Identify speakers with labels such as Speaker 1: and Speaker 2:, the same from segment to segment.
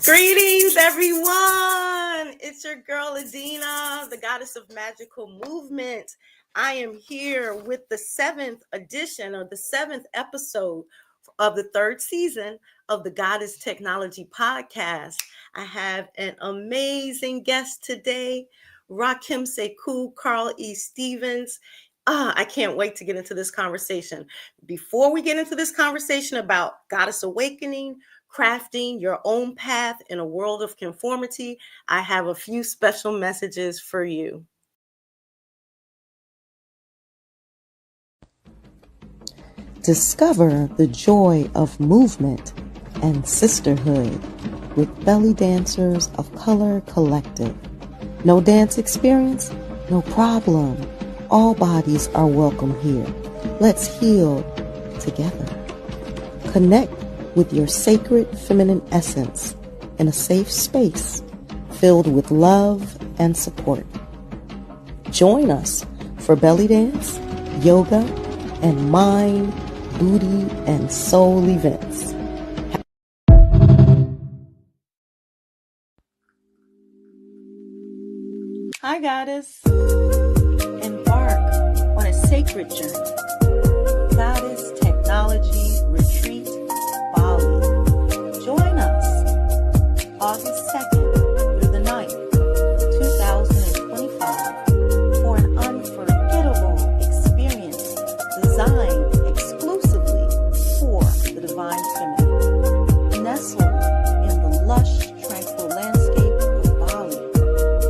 Speaker 1: Greetings, everyone. It's your girl, Adina, the goddess of magical movement. I am here with the 7th edition or the 7th episode of the 3rd season of the Goddess Technology Podcast. I have an amazing guest today, Rakhem Seku, Carl E. Stevens. I can't wait to get into this conversation. Before we get into this conversation about Goddess Awakening, crafting your own path in a world of conformity, I have a few special messages for you.
Speaker 2: Discover the joy of movement and sisterhood with Belly Dancers of Color Collective. No dance experience? No problem. All bodies are welcome here. Let's heal together. Connect with your sacred feminine essence in a safe space filled with love and support. Join us for belly dance, yoga, and mind, booty, and soul events.
Speaker 1: Hi, Goddess. Embark on a sacred journey. Goddess Technology Retreat, Bali. Join us August 2nd through the 9th, 2025 for an unforgettable experience designed exclusively for the divine feminine. Nestled in the lush, tranquil landscape of Bali,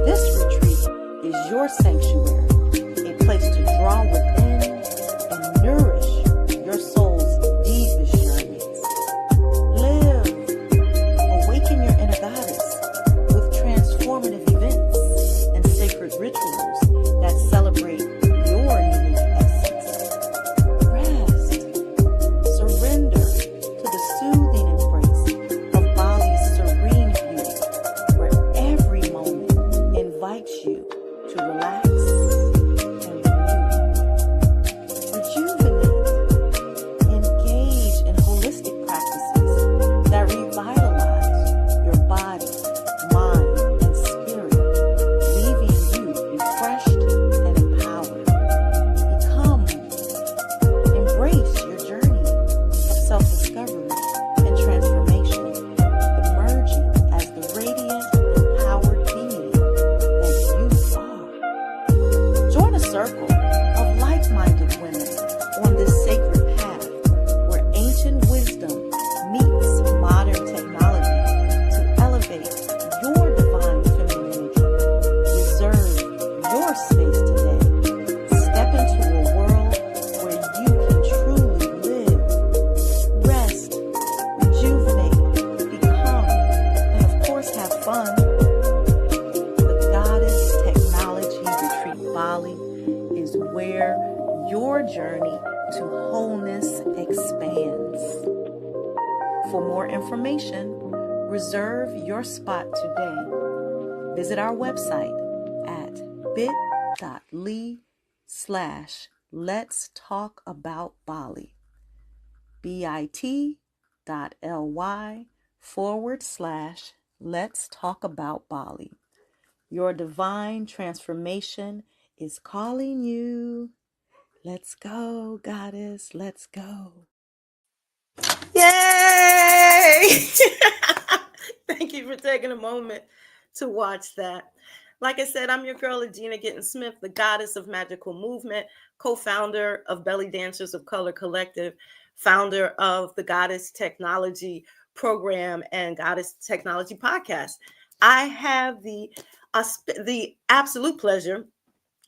Speaker 1: this retreat is your sanctuary, a place to draw within and nourish your soul's deepest yearnings. Live, awaken your inner goddess with transformative events and sacred rituals that celebrate your unique essence. Rest, surrender to the soothing embrace of Bali's serene beauty, where every moment invites you to relax and renew. Rejuvenate. Engage in holistic practices that revitalize your body, mind, and spirit, leaving you refreshed and empowered. Embrace your journey of self-discovery and transformation, emerging as the radiant, empowered being that you are. Join a circle of like-minded women on this sacred path where ancient wisdom meets modern technology to elevate your divine femininity. Reserve your space today. Step into a world where you can truly live, rest, rejuvenate, become, and of course have fun. The Goddess Technology Retreat Bali is where your journey to wholeness expands. For more information, reserve your spot today. Visit our website at bit.ly/Let's Talk About Bali. bit.ly/Let's Talk About Bali. Your divine transformation is calling you. Let's go, Goddess. Let's go. Yay! Thank you for taking a moment to watch that. Like I said, I'm your girl, Adina Gittens-Smith, the goddess of magical movement, co-founder of Belly Dancers of Color Collective, founder of the Goddess Technology Program and Goddess Technology Podcast. I have the absolute pleasure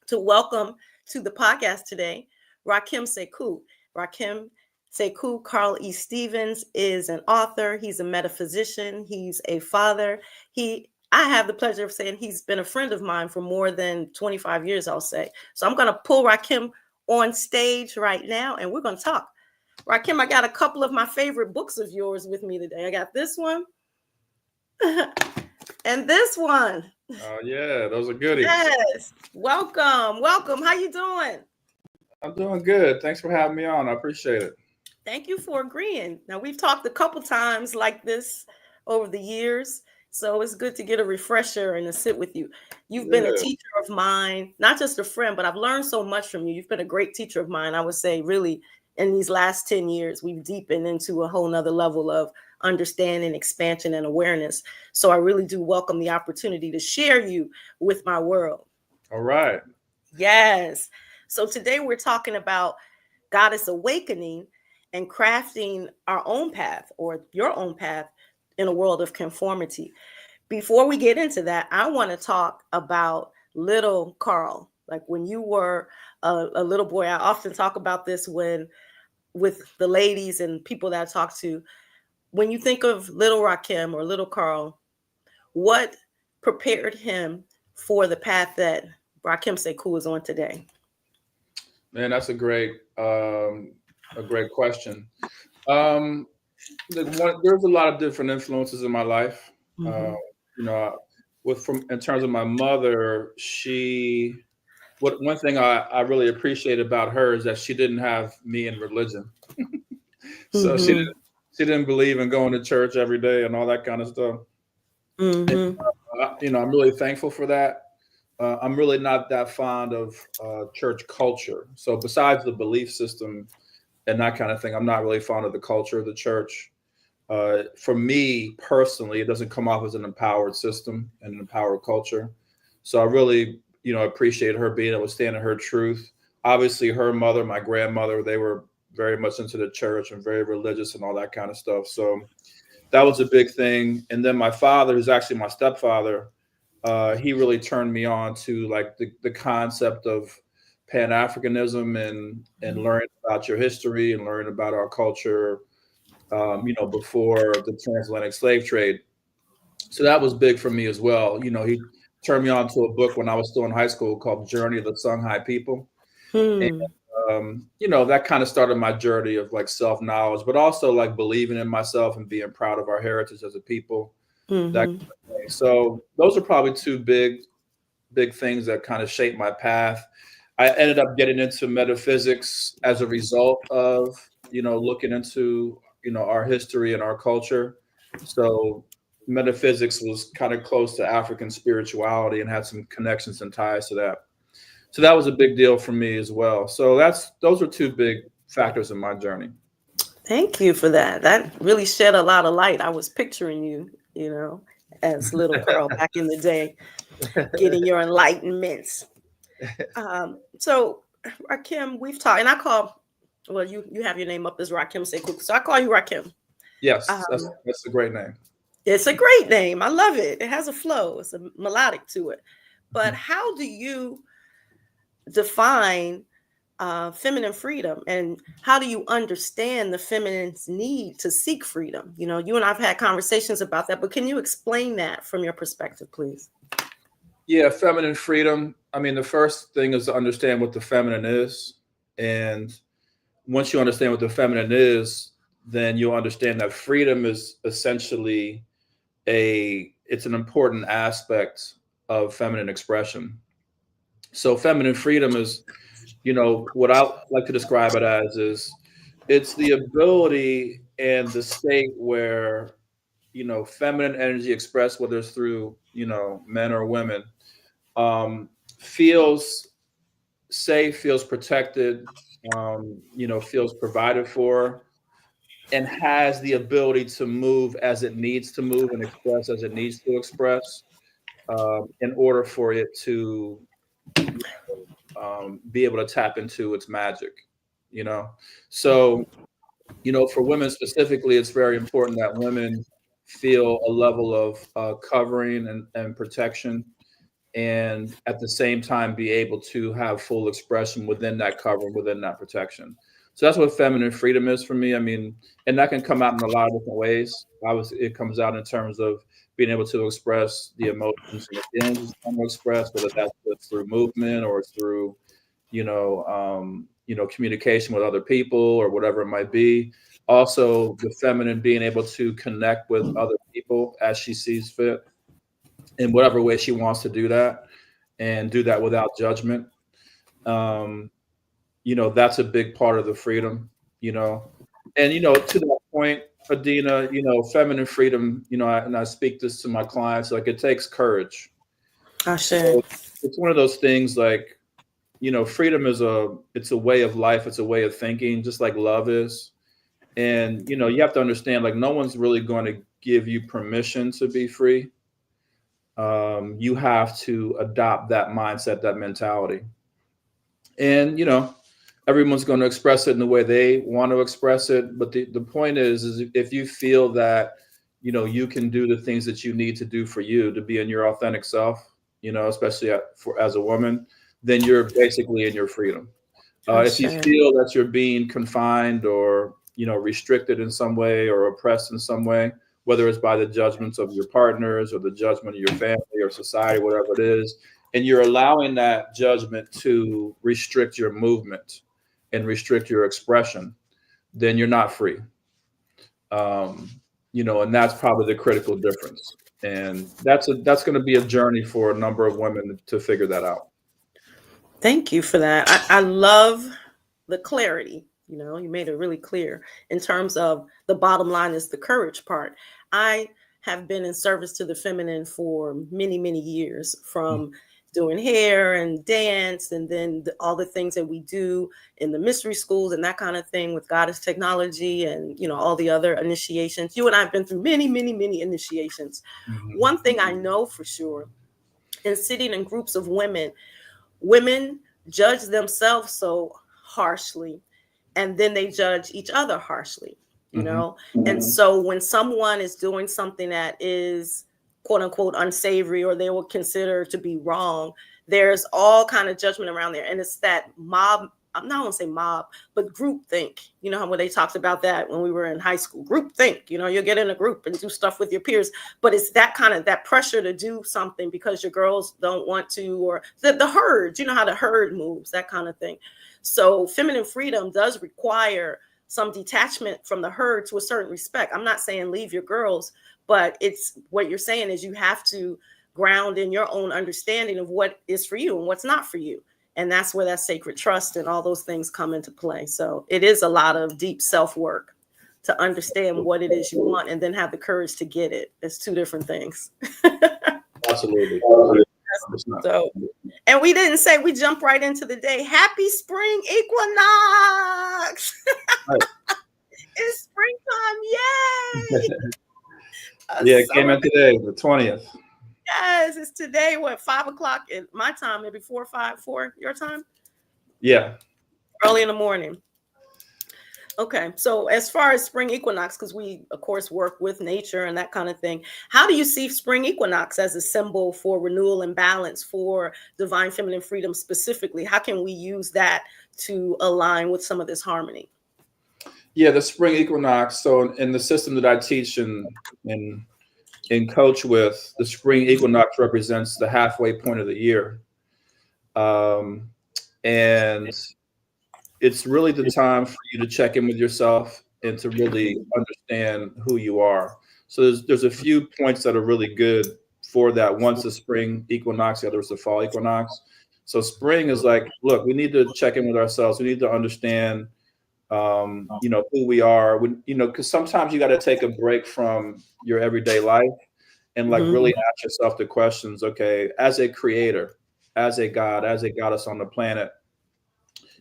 Speaker 1: to welcome to the podcast today, Rakhem Seku. Rakhem Seku, Carl E. Stevens, is an author. He's a metaphysician. He's a father. I have the pleasure of saying he's been a friend of mine for more than 25 years, I'll say. So I'm going to pull Rakhem on stage right now, and we're going to talk. Rakhem, I got a couple of my favorite books of yours with me today. I got this one and this one.
Speaker 3: Oh, yeah, those are goodies.
Speaker 1: Yes. Welcome. How you doing?
Speaker 3: I'm doing good. Thanks for having me on. I appreciate it.
Speaker 1: Thank you for agreeing. Now, we've talked a couple times like this over the years, So it's good to get a refresher and to sit with you. You've been a
Speaker 3: Yeah.
Speaker 1: teacher of mine, not just a friend, but I've learned so much from you. You've been a great teacher of mine. I would say, really, in these last 10 years, we've deepened into a whole nother level of understanding, expansion, and awareness. So I really do welcome the opportunity to share you with my world.
Speaker 3: All right.
Speaker 1: Yes. So today we're talking about goddess awakening and crafting our own path or your own path in a world of conformity. Before we get into that, I want to talk about little Carl. Like when you were a little boy, I often talk about this when with the ladies and people that I talk to. When you think of little Rakhem or little Carl, what prepared him for the path that Rakhem Seku is on today?
Speaker 3: Man, that's a great question. Um, there's a lot of different influences in my life. Uh,
Speaker 1: Mm-hmm.
Speaker 3: you know, in terms of my mother, one thing I really appreciate about her is that she didn't have me in religion. So
Speaker 1: Mm-hmm.
Speaker 3: she didn't believe in going to church every day and all that kind of stuff. And,
Speaker 1: Mm-hmm.
Speaker 3: I'm really thankful for that. I'm really not that fond of church culture. So besides the belief system and that kind of thing, I'm not really fond of the culture of the church. For me personally, it doesn't come off as an empowered system and an empowered culture. So I really, appreciate her being able to stand in her truth. Obviously, her mother, my grandmother, they were very much into the church and very religious and all that kind of stuff. So that was a big thing. And then my father, who's actually my stepfather, he really turned me on to like the concept of Pan-Africanism and learning about your history and learning about our culture, before the transatlantic slave trade. So that was big for me as well. He turned me on to a book when I was still in high school called Journey of the Songhai People. And,
Speaker 1: Hmm.
Speaker 3: that kind of started my journey of like self-knowledge, but also like believing in myself and being proud of our heritage as a people, that
Speaker 1: Mm-hmm.
Speaker 3: kind of thing. So those are probably two big things that kind of shaped my path. I ended up getting into metaphysics as a result of, looking into, our history and our culture. So metaphysics was kind of close to African spirituality and had some connections and ties to that. So that was a big deal for me as well. So those are two big factors in my journey.
Speaker 1: Thank you for that. That really shed a lot of light. I was picturing you, as little Carl back in the day, getting your enlightenments. So, Rakim, we've talked, and I call, well, you have your name up as Rakim Seku, so I call you Rakim.
Speaker 3: Yes,
Speaker 1: Um,
Speaker 3: that's a great name.
Speaker 1: it's a great name. I love it. It has a flow. It's a melodic to it. But how do you define feminine freedom, and how do you understand the feminine's need to seek freedom? You and I've had conversations about that, but can you explain that from your perspective, please?
Speaker 3: Yeah, feminine freedom. I mean, the first thing is to understand what the feminine is. And once you understand what the feminine is, then you'll understand that freedom is essentially it's an important aspect of feminine expression. So feminine freedom is, what I like to describe it as is it's the ability and the state where, feminine energy expressed, whether it's through, men or women, um, feels safe, feels protected, feels provided for, and has the ability to move as it needs to move and express as it needs to express, in order for it to be able to tap into its magic. You know, so for women specifically, it's very important that women feel a level of covering and protection, and at the same time be able to have full expression within that cover, within that protection. So that's what feminine freedom is for me. I mean, and that can come out in a lot of different ways. Obviously, it comes out in terms of being able to express the emotions and the feelings you want to express, whether that's just through movement or through, communication with other people or whatever it might be. Also, the feminine being able to connect with other people as she sees fit in whatever way she wants to do that, and do that without judgment. Um, that's a big part of the freedom, and to that point, Adina, feminine freedom, and I speak this to my clients, like it takes courage.
Speaker 1: Ashe.
Speaker 3: It's one of those things like, freedom it's a way of life. It's a way of thinking, just like love is. And, you have to understand, like, no one's really going to give you permission to be free. You have to adopt that mindset, that mentality. And, everyone's going to express it in the way they want to express it. But the point is if you feel that, you can do the things that you need to do for you to be in your authentic self, especially as a woman, then you're basically in your freedom. If you feel that you're being confined or, restricted in some way or oppressed in some way, whether it's by the judgments of your partners or the judgment of your family or society, whatever it is, and you're allowing that judgment to restrict your movement and restrict your expression, then you're not free. And that's probably the critical difference. And that's going to be a journey for a number of women to figure that out.
Speaker 1: Thank you for that. I love the clarity. You made it really clear in terms of the bottom line is the courage part. I have been in service to the feminine for many, many years, from doing hair and dance, and then all the things that we do in the mystery schools and that kind of thing with Goddess Technology and, all the other initiations. You and I have been through many, many, many initiations. Mm-hmm. One thing I know for sure, in sitting in groups of women judge themselves so harshly, and then they judge each other harshly, Mm-hmm. And so when someone is doing something that is quote unquote unsavory, or they will consider to be wrong, there's all kind of judgment around there. And it's that mob, I'm not going to say mob, but group think. How when they talked about that when we were in high school, group think, you'll get in a group and do stuff with your peers, but it's that kind of that pressure to do something because your girls don't want to, or the herd, how the herd moves, that kind of thing. So feminine freedom does require some detachment from the herd to a certain respect. I'm not saying leave your girls, but it's what you're saying is you have to ground in your own understanding of what is for you and what's not for you. And that's where that sacred trust and all those things come into play. So it is a lot of deep self-work to understand what it is you want and then have the courage to get it. It's two different things.
Speaker 3: Absolutely.
Speaker 1: So, and we didn't say, we jump right into the day. Happy spring equinox. Right. It's springtime. Yay.
Speaker 3: Yeah, it came in today, the 20th.
Speaker 1: Yes, it's today, 5 o'clock at my time, maybe 4 your time?
Speaker 3: Yeah.
Speaker 1: Early in the morning. Okay, so as far as spring equinox, because we, of course, work with nature and that kind of thing, how do you see spring equinox as a symbol for renewal and balance, for divine feminine freedom specifically? How can we use that to align with some of this harmony?
Speaker 3: Yeah, the spring equinox. So in the system that I teach and coach with, the spring equinox represents the halfway point of the year. And it's really the time for you to check in with yourself and to really understand who you are. So there's a few points that are really good for that. One's the spring equinox, the other is the fall equinox. So spring is like, look, we need to check in with ourselves. We need to understand, who we are. Because sometimes you got to take a break from your everyday life and really ask yourself the questions. Okay, as a creator, as a God, as a goddess on the planet,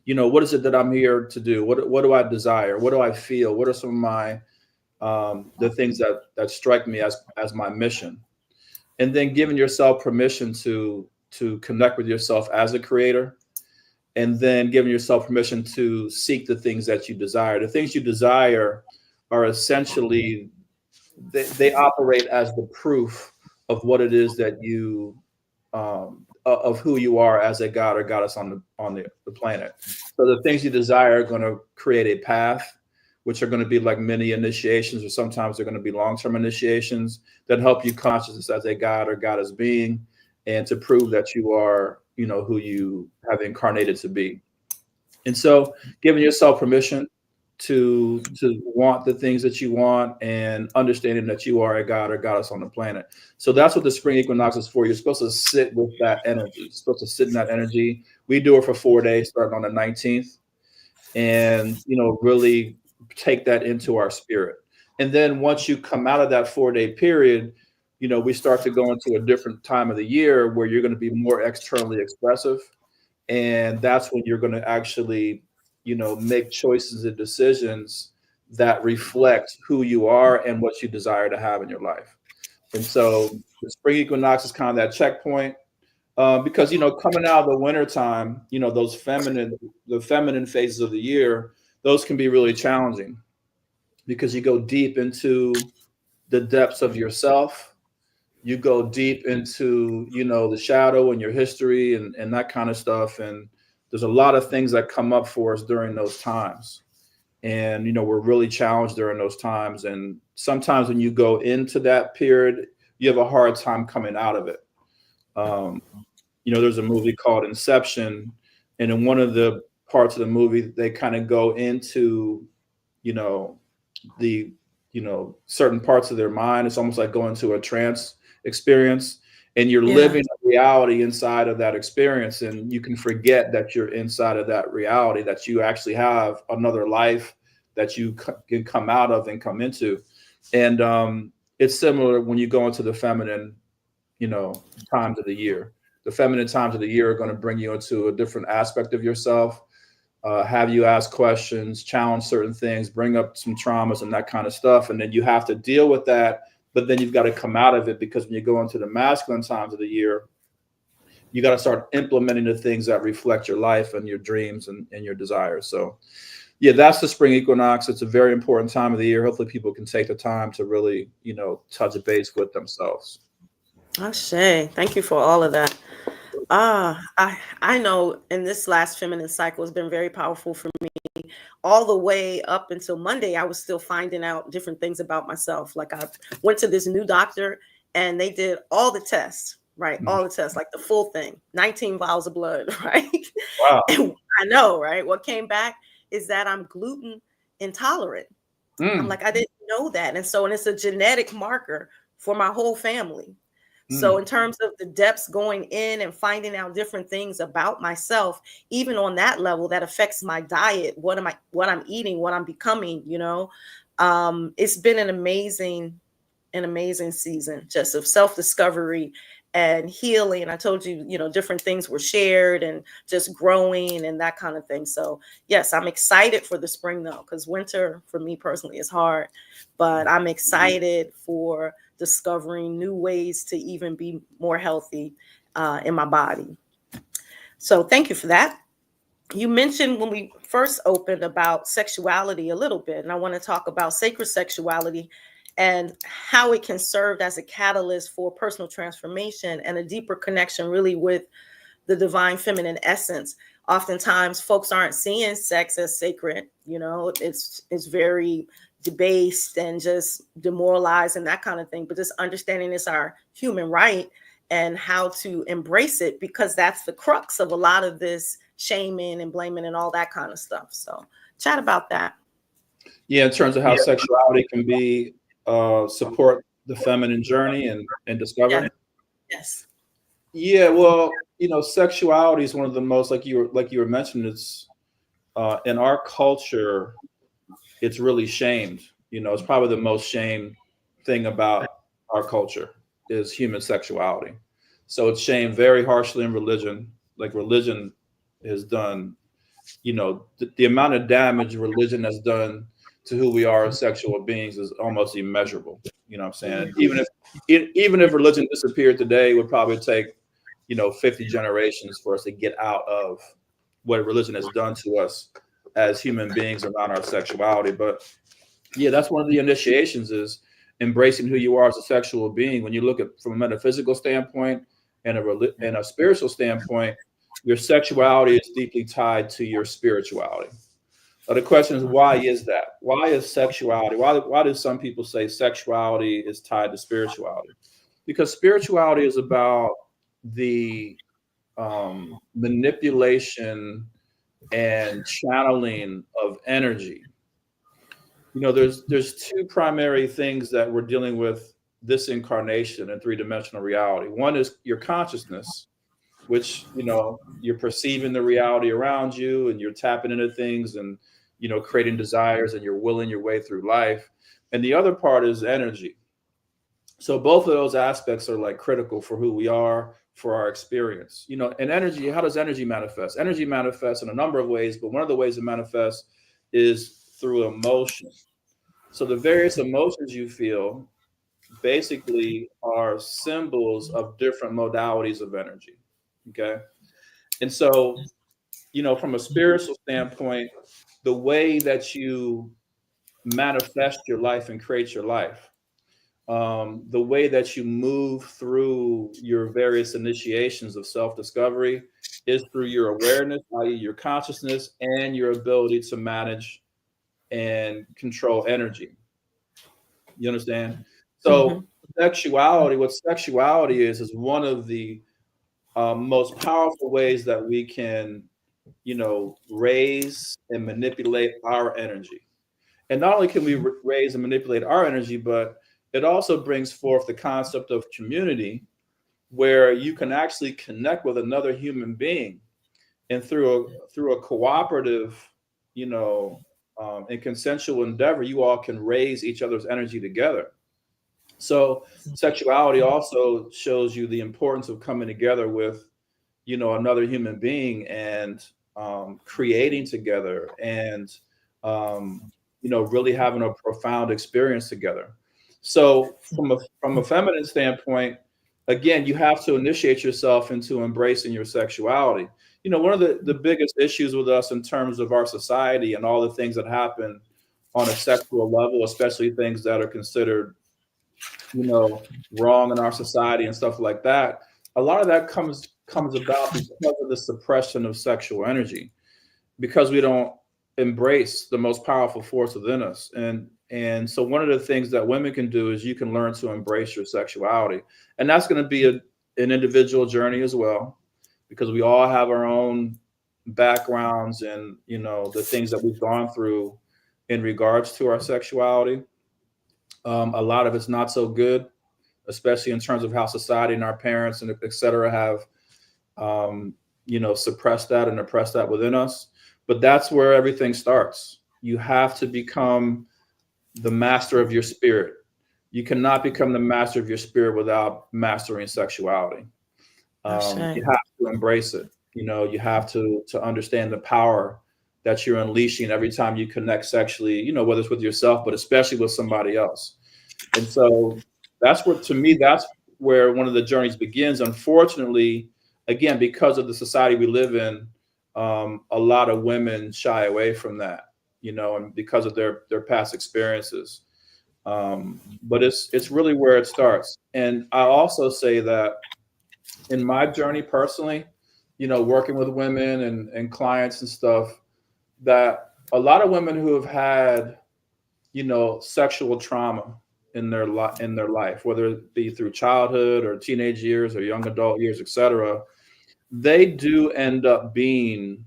Speaker 3: what is it that I'm here to do? What do I desire? What do I feel? What are some of my the things that strike me as my mission? And then giving yourself permission to connect with yourself as a creator, and then giving yourself permission to seek the things that you desire. The things you desire are essentially they operate as the proof of what it is that you of who you are as a god or goddess on the planet. So the things you desire are going to create a path, which are going to be like mini initiations, or sometimes they're going to be long-term initiations that help you consciousness as a god or goddess being, and to prove that you are, who you have incarnated to be. And so giving yourself permission to want the things that you want, and understanding that you are a god or goddess on the planet. So that's what the spring equinox is for. You're supposed to sit with that energy. You're supposed to sit in that energy. We do it for 4 days, starting on the 19th, and really take that into our spirit. And then once you come out of that 4-day period, we start to go into a different time of the year where you're going to be more externally expressive. And that's when you're going to actually, make choices and decisions that reflect who you are and what you desire to have in your life. And so the spring equinox is kind of that checkpoint, because, coming out of the winter time, the feminine phases of the year, those can be really challenging because you go deep into the depths of yourself. You go deep into, the shadow and your history and that kind of stuff. And there's a lot of things that come up for us during those times. And, we're really challenged during those times. And sometimes when you go into that period, you have a hard time coming out of it. There's a movie called Inception. And in one of the parts of the movie, they kind of go into, the, certain parts of their mind. It's almost like going to a trance experience, and you're living a reality inside of that experience. And you can forget that you're inside of that reality, that you actually have another life that you can come out of and come into. And it's similar when you go into the feminine, times of the year. The feminine times of the year are going to bring you into a different aspect of yourself, have you ask questions, challenge certain things, bring up some traumas and that kind of stuff. And then you have to deal with that. But then you've got to come out of it, because when you go into the masculine times of the year, you got to start implementing the things that reflect your life and your dreams and your desires. So, yeah, that's the spring equinox. It's a very important time of the year. Hopefully people can take the time to really, touch base with themselves.
Speaker 1: Ashe, thank you for all of that. I know in this last feminine cycle has been very powerful for me. All the way up until Monday, I was still finding out different things about myself. Like, I went to this new doctor and they did all the tests, right?
Speaker 3: Mm-hmm.
Speaker 1: All the tests, like the full thing, 19 vials of blood, right?
Speaker 3: Wow.
Speaker 1: And I know, right? What came back is that I'm gluten intolerant. I'm like, I didn't know that. And it's a genetic marker for my whole family. So in terms of the depths going in and finding out different things about myself, even on that level, that affects my diet, what I'm eating, what I'm becoming, it's been an amazing season just of self-discovery and healing. I told you, different things were shared and just growing and that kind of thing. So yes, I'm excited for the spring though, because winter for me personally is hard, but I'm excited for discovering new ways to even be more healthy in my body. So thank you for that. You mentioned when we first opened about sexuality a little bit, and I want to talk about sacred sexuality and how it can serve as a catalyst for personal transformation and a deeper connection really with the divine feminine essence. Oftentimes folks aren't seeing sex as sacred, it's very debased and just demoralized and that kind of thing, but just understanding it's our human right and how to embrace it, because that's the crux of a lot of this shaming and blaming and all that kind of stuff. So chat about that.
Speaker 3: Yeah, in terms of how sexuality can be support the feminine journey and discovery.
Speaker 1: Yes.
Speaker 3: Yeah, well, sexuality is one of the most, like you were mentioning, it's in our culture, it's really shamed. It's probably the most shamed thing about our culture is human sexuality. So it's shamed very harshly in religion. Like, religion has done, the amount of damage religion has done to who we are as sexual beings is almost immeasurable. You know what I'm saying? Even if religion disappeared today, it would probably take 50 generations for us to get out of what religion has done to us as human beings around our sexuality. But yeah, that's one of the initiations, is embracing who you are as a sexual being. When you look at from a metaphysical standpoint and a spiritual standpoint, your sexuality is deeply tied to your spirituality. But the question is, why is that? Why is sexuality? Why do some people say sexuality is tied to spirituality? Because spirituality is about the manipulation and channeling of energy. There's two primary things that we're dealing with this incarnation in three-dimensional reality. One is your consciousness, which you're perceiving the reality around you and you're tapping into things and creating desires and you're willing your way through life. and the other part is energy. So both of those aspects are like critical for who we are, for our experience. You know, and energy, how does energy manifest? Energy manifests in a number of ways, but one of the ways it manifests is through emotion. So the various emotions you feel basically are symbols of different modalities of energy. Okay. And so, you know, from a spiritual standpoint, the way that you manifest your life and create your life, the way that you move through your various initiations of self-discovery is through your awareness, i.e. your consciousness, and your ability to manage and control energy. You understand?
Speaker 1: Mm-hmm.
Speaker 3: So sexuality, what sexuality is one of the most powerful ways that we can, you know, raise and manipulate our energy. And not only can we raise and manipulate our energy, but it also brings forth the concept of community, where you can actually connect with another human being, and through a cooperative, you know, and consensual endeavor, you all can raise each other's energy together. So sexuality also shows you the importance of coming together with, you know, another human being, and creating together, and you know, really having a profound experience together. So from a feminine standpoint, again, you have to initiate yourself into embracing your sexuality. You know, one of the biggest issues with us in terms of our society and all the things that happen on a sexual level, especially things that are considered, you know, wrong in our society and stuff like that, a lot of that comes about because of the suppression of sexual energy, because we don't embrace the most powerful force within us. And so one of the things that women can do is you can learn to embrace your sexuality. And that's going to be an individual journey as well, because we all have our own backgrounds and, you know, the things that we've gone through in regards to our sexuality. A lot of it's not so good, especially in terms of how society and our parents and et cetera have, you know, suppressed that and oppressed that within us. But that's where everything starts. You have to become the master of your spirit. You cannot become the master of your spirit without mastering sexuality. You have to embrace it. You know, you have to understand the power that you're unleashing every time you connect sexually, you know, whether it's with yourself, but especially with somebody else. And so that's what, to me, that's where one of the journeys begins. Unfortunately, again, because of the society we live in, a lot of women shy away from that, you know, and because of their past experiences. But it's really where it starts. And I also say that in my journey personally, you know, working with women and clients and stuff, that a lot of women who have had, you know, sexual trauma in their life, whether it be through childhood or teenage years or young adult years, etc., they do end up being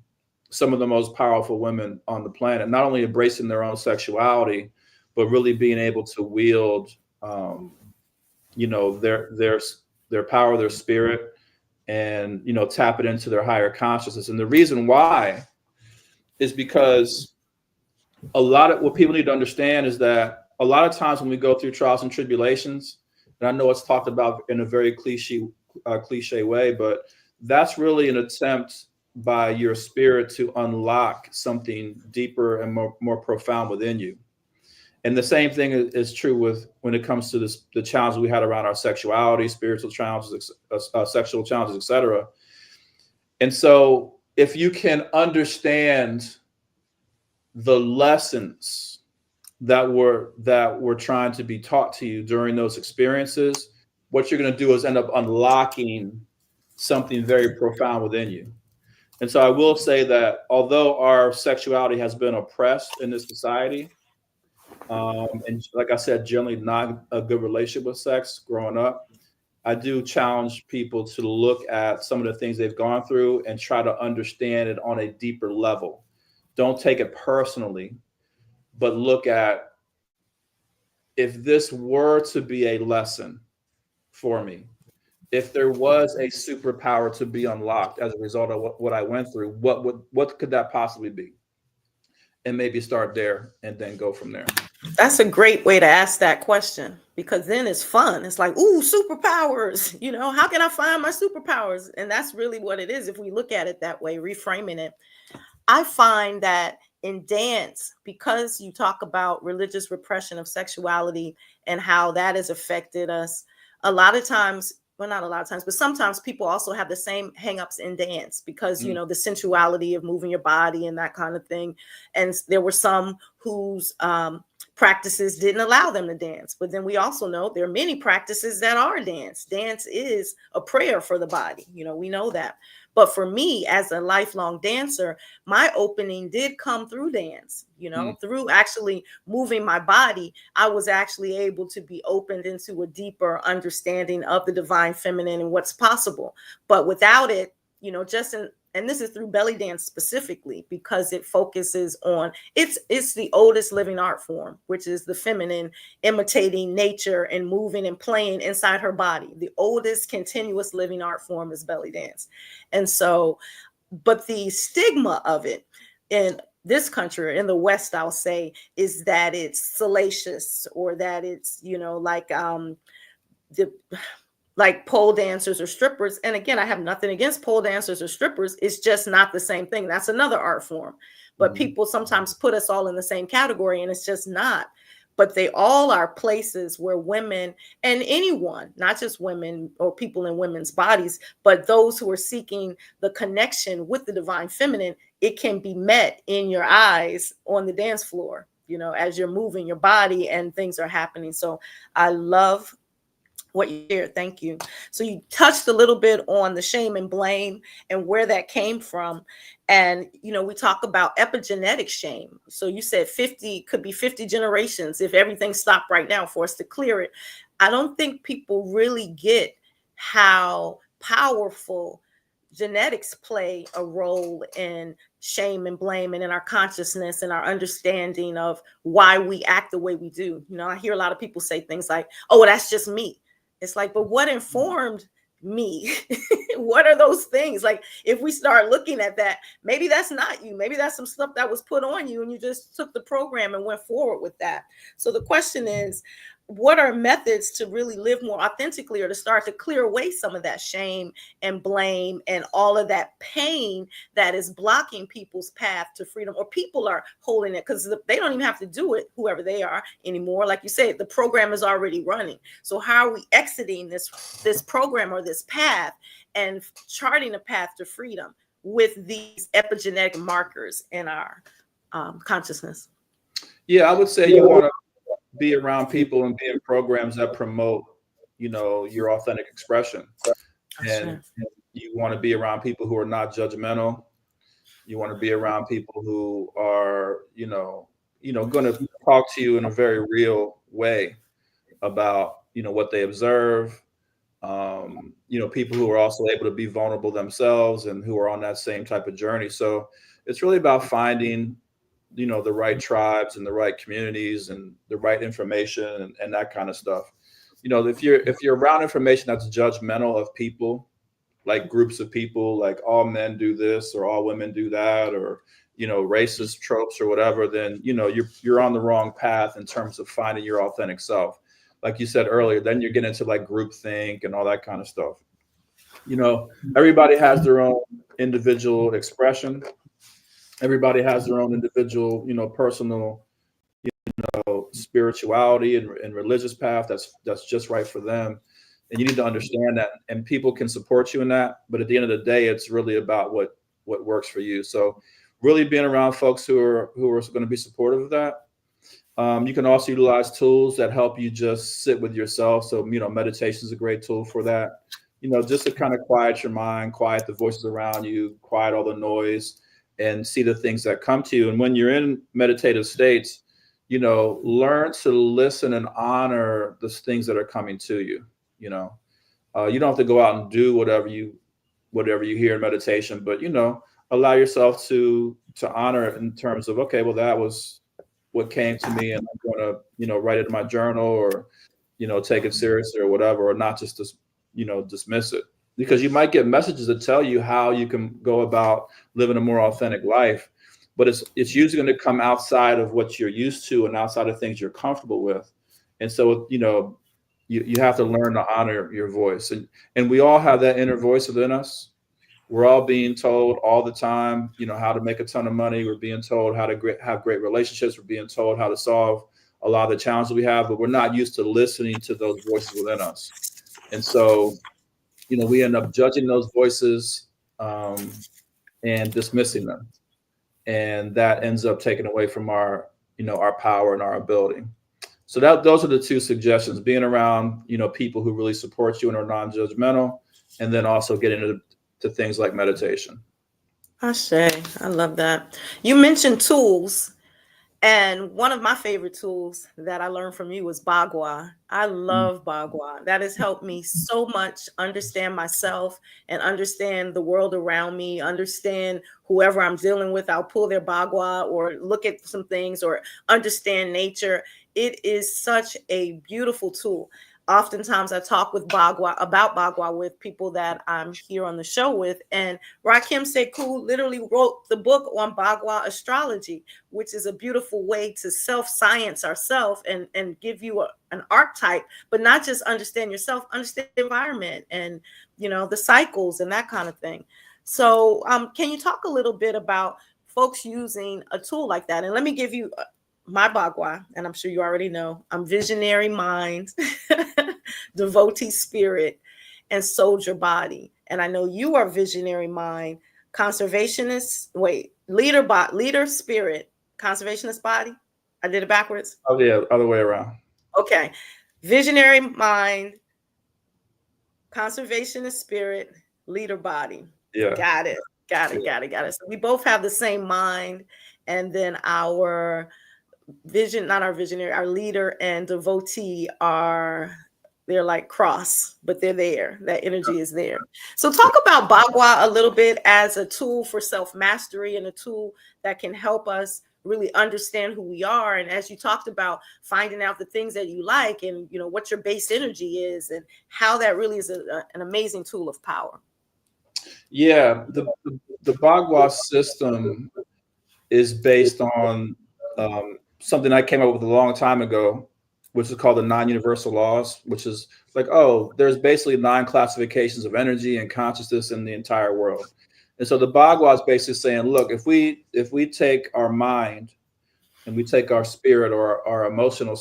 Speaker 3: some of the most powerful women on the planet, not only embracing their own sexuality, but really being able to wield, you know, their power, their spirit, and, you know, tap it into their higher consciousness. And the reason why is because a lot of what people need to understand is that a lot of times when we go through trials and tribulations, and I know it's talked about in a very cliche way, but that's really an attempt by your spirit to unlock something deeper and more profound within you. And the same thing is true with when it comes to the challenges we had around our sexuality, spiritual challenges, sexual challenges, etc. And so if you can understand the lessons that were trying to be taught to you during those experiences, what you're going to do is end up unlocking something very profound within you. And so I will say that although our sexuality has been oppressed in this society, and like I said, generally not a good relationship with sex growing up, I do challenge people to look at some of the things they've gone through and try to understand it on a deeper level. Don't take it personally, but look at, if this were to be a lesson for me, if there was a superpower to be unlocked as a result of what I went through, what could that possibly be? And maybe start there and then go from there.
Speaker 1: That's a great way to ask that question, because then it's fun. It's like, ooh, superpowers. How can I find my superpowers? And that's really what it is if we look at it that way, reframing it. I find that in dance, because you talk about religious repression of sexuality and how that has affected us, a lot of times, well, not a lot of times, but sometimes people also have the same hangups in dance because, the sensuality of moving your body and that kind of thing. And there were some whose practices didn't allow them to dance. But then we also know there are many practices that are dance. Dance is a prayer for the body. We know that. But for me, as a lifelong dancer, my opening did come through dance, through actually moving my body. I was actually able to be opened into a deeper understanding of the divine feminine and what's possible. But without it, and this is through belly dance specifically, because it focuses on, it's the oldest living art form, which is the feminine imitating nature and moving and playing inside her body. The oldest continuous living art form is belly dance. And so, but the stigma of it in this country, in the West, I'll say, is that it's salacious, or that it's, like pole dancers or strippers. And again, I have nothing against pole dancers or strippers. It's just not the same thing. That's another art form. But people sometimes put us all in the same category, and it's just not. But they all are places where women, and anyone, not just women or people in women's bodies, but those who are seeking the connection with the divine feminine, it can be met in your eyes on the dance floor, as you're moving your body and things are happening. So I love what you shared. Thank you. So you touched a little bit on the shame and blame and where that came from. And, we talk about epigenetic shame. So you said 50 could be 50 generations if everything stopped right now for us to clear it. I don't think people really get how powerful genetics play a role in shame and blame, and in our consciousness and our understanding of why we act the way we do. I hear a lot of people say things like, oh, well, that's just me. It's like, but what informed me? What are those things? Like, if we start looking at that, maybe that's not you. Maybe that's some stuff that was put on you and you just took the program and went forward with that. So the question is, what are methods to really live more authentically, or to start to clear away some of that shame and blame and all of that pain that is blocking people's path to freedom, or people are holding it because they don't even have to do it, whoever they are, anymore. Like you said, the program is already running. So how are we exiting this program or this path and charting a path to freedom with these epigenetic markers in our consciousness?
Speaker 3: Yeah, I would say you want to be around people and be in programs that promote, your authentic expression. And you want to be around people who are not judgmental. You want to be around people who are, going to talk to you in a very real way about, what they observe. People who are also able to be vulnerable themselves and who are on that same type of journey. So it's really about finding the right tribes and the right communities and the right information and that kind of stuff. If you're around information that's judgmental of people, like groups of people, like all men do this or all women do that, or racist tropes or whatever, then you're on the wrong path in terms of finding your authentic self. Like you said earlier, then you get into like groupthink and all that kind of stuff. Everybody has their own individual expression. Everybody has their own individual, personal, spirituality and religious path that's just right for them. And you need to understand that, and people can support you in that. But at the end of the day, it's really about what works for you. So really being around folks who are going to be supportive of that. You can also utilize tools that help you just sit with yourself. So, meditation is a great tool for that, just to kind of quiet your mind, quiet the voices around you, quiet all the noise, and see the things that come to you. And when you're in meditative states, learn to listen and honor the things that are coming to you. You don't have to go out and do whatever you hear in meditation, but, allow yourself to honor it in terms of, okay, well, that was what came to me, and I'm going to, write it in my journal, or, take it seriously or whatever, or not just, dismiss it. Because you might get messages that tell you how you can go about living a more authentic life. but it's usually going to come outside of what you're used to and outside of things you're comfortable with. And so, you have to learn to honor your voice. And we all have that inner voice within us. We're all being told all the time, how to make a ton of money. We're being told how to have great relationships. We're being told how to solve a lot of the challenges we have, but we're not used to listening to those voices within us. And so, we end up judging those voices and dismissing them. And that ends up taking away from our power and our ability. So those are the two suggestions: being around, people who really support you and are non-judgmental, and then also getting into things like meditation.
Speaker 1: I love that. You mentioned tools, and one of my favorite tools that I learned from you was Bagua. I love Bagua. That has helped me so much understand myself and understand the world around me, understand whoever I'm dealing with. I'll pull their Bagua or look at some things or understand nature. It is such a beautiful tool. Oftentimes I talk about Bagua with people that I'm here on the show with, and Rakhem Seku literally wrote the book on Bagua astrology, which is a beautiful way to self-science ourselves and give you an archetype, but not just understand yourself, understand the environment and, the cycles and that kind of thing. So can you talk a little bit about folks using a tool like that? And let me give you my Bagua, and I'm sure you already know, I'm visionary mind, devotee spirit, and soldier body. And I know you are visionary mind, conservationist, leader spirit, conservationist body. I did it backwards.
Speaker 3: Oh yeah, other way around.
Speaker 1: Okay. Visionary mind, conservationist spirit, leader body.
Speaker 3: Yeah.
Speaker 1: Got it. So we both have the same mind, and then our our leader and devotee they're like cross, but they're there. That energy is there. So talk about Bagua a little bit as a tool for self-mastery and a tool that can help us really understand who we are. And as you talked about, finding out the things that you like and, what your base energy is and how that really is an amazing tool of power.
Speaker 3: Yeah. The Bagua system is based on something I came up with a long time ago, which is called the non-universal laws, which is like, there's basically 9 classifications of energy and consciousness in the entire world. And so the Bagua is basically saying, look, if we take our mind and we take our spirit or our emotional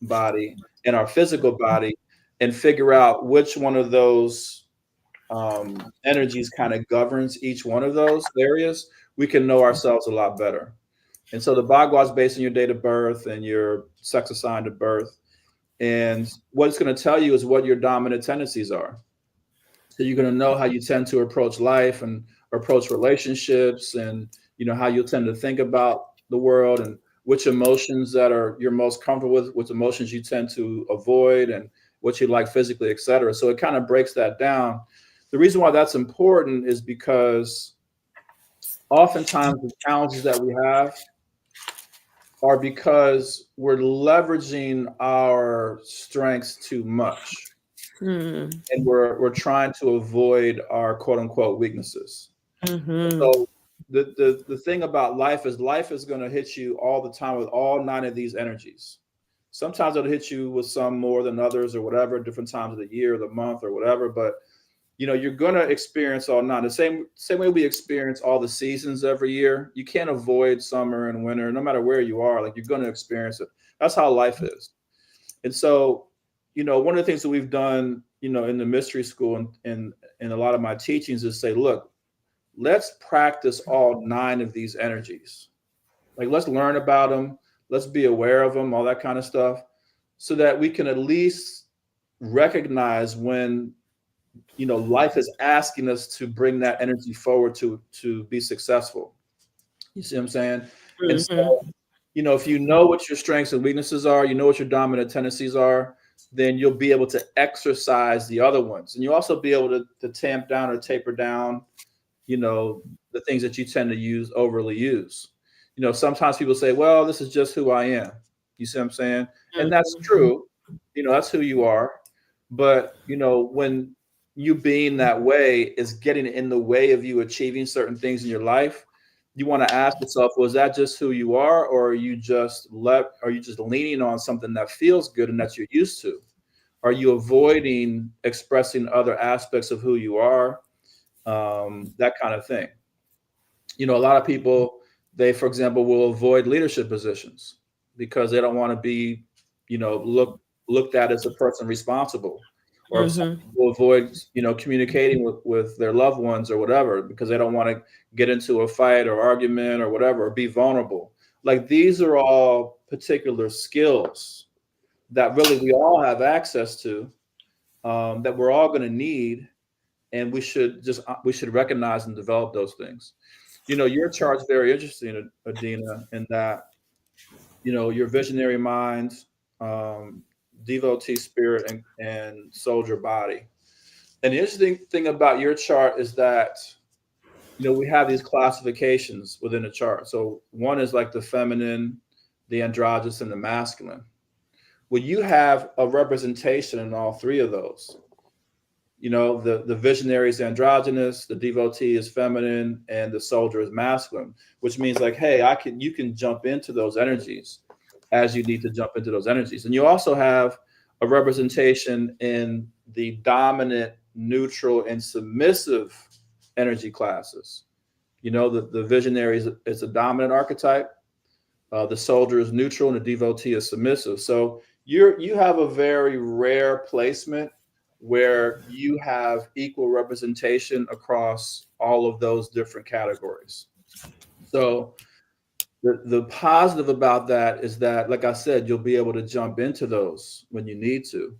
Speaker 3: body and our physical body and figure out which one of those energies kind of governs each one of those areas, we can know ourselves a lot better. And so the Bagua is based on your date of birth and your sex assigned at birth. And what it's going to tell you is what your dominant tendencies are. So you're going to know how you tend to approach life and approach relationships and, how you tend to think about the world and which emotions that are you're most comfortable with, which emotions you tend to avoid and what you like physically, et cetera. So it kind of breaks that down. The reason why that's important is because oftentimes the challenges that we have are because we're leveraging our strengths too much. And we're trying to avoid our quote unquote weaknesses. So the thing about life is going to hit you all the time with all 9 of these energies. Sometimes it'll hit you with some more than others or whatever, different times of the year, the month or whatever. But you're going to experience all 9 the same way we experience all the seasons every year. You can't avoid summer and winter, no matter where you are. Like, you're going to experience it. That's how life is. And so, one of the things that we've done, in the mystery school and in a lot of my teachings is say, look, let's practice all 9 of these energies. Like, let's learn about them. Let's be aware of them, all that kind of stuff, so that we can at least recognize when life is asking us to bring that energy forward to be successful. You see what I'm saying? And so, if you know what your strengths and weaknesses are, what your dominant tendencies are, then you'll be able to exercise the other ones. And you'll also be able to tamp down or taper down, the things that you tend to overly use. Sometimes people say, well, this is just who I am. You see what I'm saying? And that's true. That's who you are. But, when you being that way is getting in the way of you achieving certain things in your life, you want to ask yourself, was that just who you are, or are you just leaning on something that feels good and that you're used to? Are you avoiding expressing other aspects of who you are? That kind of thing. You know, a lot of people, they, for example, will avoid leadership positions because they don't want to be, looked at as a person responsible. Or some
Speaker 1: Mm-hmm.
Speaker 3: people avoid, communicating with their loved ones or whatever because they don't want to get into a fight or argument or whatever, or be vulnerable. Like, these are all particular skills that really we all have access to, that we're all going to need, and we should recognize and develop those things. Your chart's very interesting, Adina, in that, your visionary mind, um, devotee spirit, and soldier body. And the interesting thing about your chart is that, we have these classifications within the chart. So one is like the feminine, the androgynous, and the masculine. Well, you have a representation in all three of those. The visionary is androgynous, the devotee is feminine, and the soldier is masculine, which means like, hey, you can jump into those energies as you need to jump into those energies. And you also have a representation in the dominant, neutral, and submissive energy classes. The visionary is a dominant archetype, the soldier is neutral, and the devotee is submissive. So you have a very rare placement where you have equal representation across all of those different categories. So the positive about that is that, like I said, you'll be able to jump into those when you need to.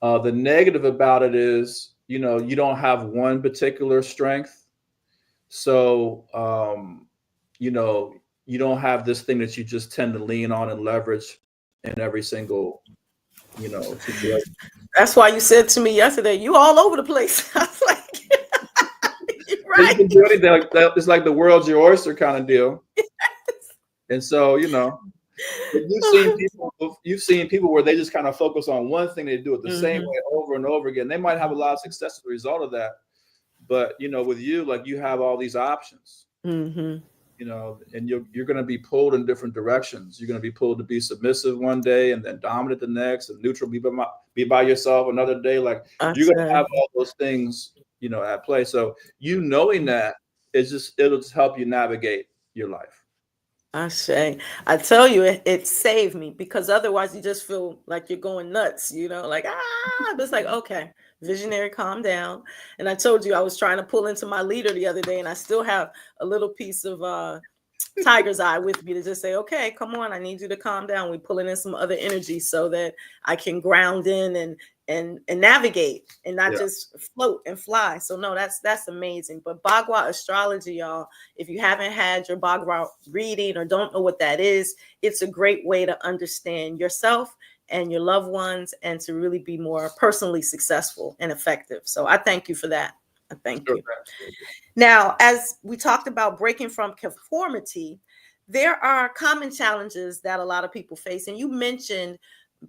Speaker 3: The negative about it is, you don't have one particular strength. So, you don't have this thing that you just tend to lean on and leverage in every single, situation.
Speaker 1: That's why you said to me yesterday, you all over the place. I was like, you're
Speaker 3: You
Speaker 1: right.
Speaker 3: can do anything like that. It's like the world's your oyster kind of deal. And so, you've seen people where they just kind of focus on one thing. They do it the same
Speaker 1: Mm-hmm.
Speaker 3: way over and over again. They might have a lot of success as a result of that. But, with you, like, you have all these options,
Speaker 1: Mm-hmm.
Speaker 3: and you're going to be pulled in different directions. You're going to be pulled to be submissive one day and then dominant the next, and neutral, be by yourself another day. Like,
Speaker 1: I
Speaker 3: you're going to
Speaker 1: say.
Speaker 3: have all those things, at play. So knowing that it'll just help you navigate your life.
Speaker 1: I say, I tell you, it saved me, because otherwise you just feel like you're going nuts, like, but it's like, okay, visionary, calm down. And I told you I was trying to pull into my leader the other day, and I still have a little piece of tiger's eye with me to just say, okay, come on, I need you to calm down. We pulling in some other energy so that I can ground in and navigate and not
Speaker 3: Yeah.
Speaker 1: just float and fly. So no, that's amazing. But Bagua astrology, y'all, if you haven't had your Bagua reading or don't know what that is, it's a great way to understand yourself and your loved ones, and to really be more personally successful and effective. So I thank you for that. I thank you. Now, as we talked about breaking from conformity, there are common challenges that a lot of people face. And you mentioned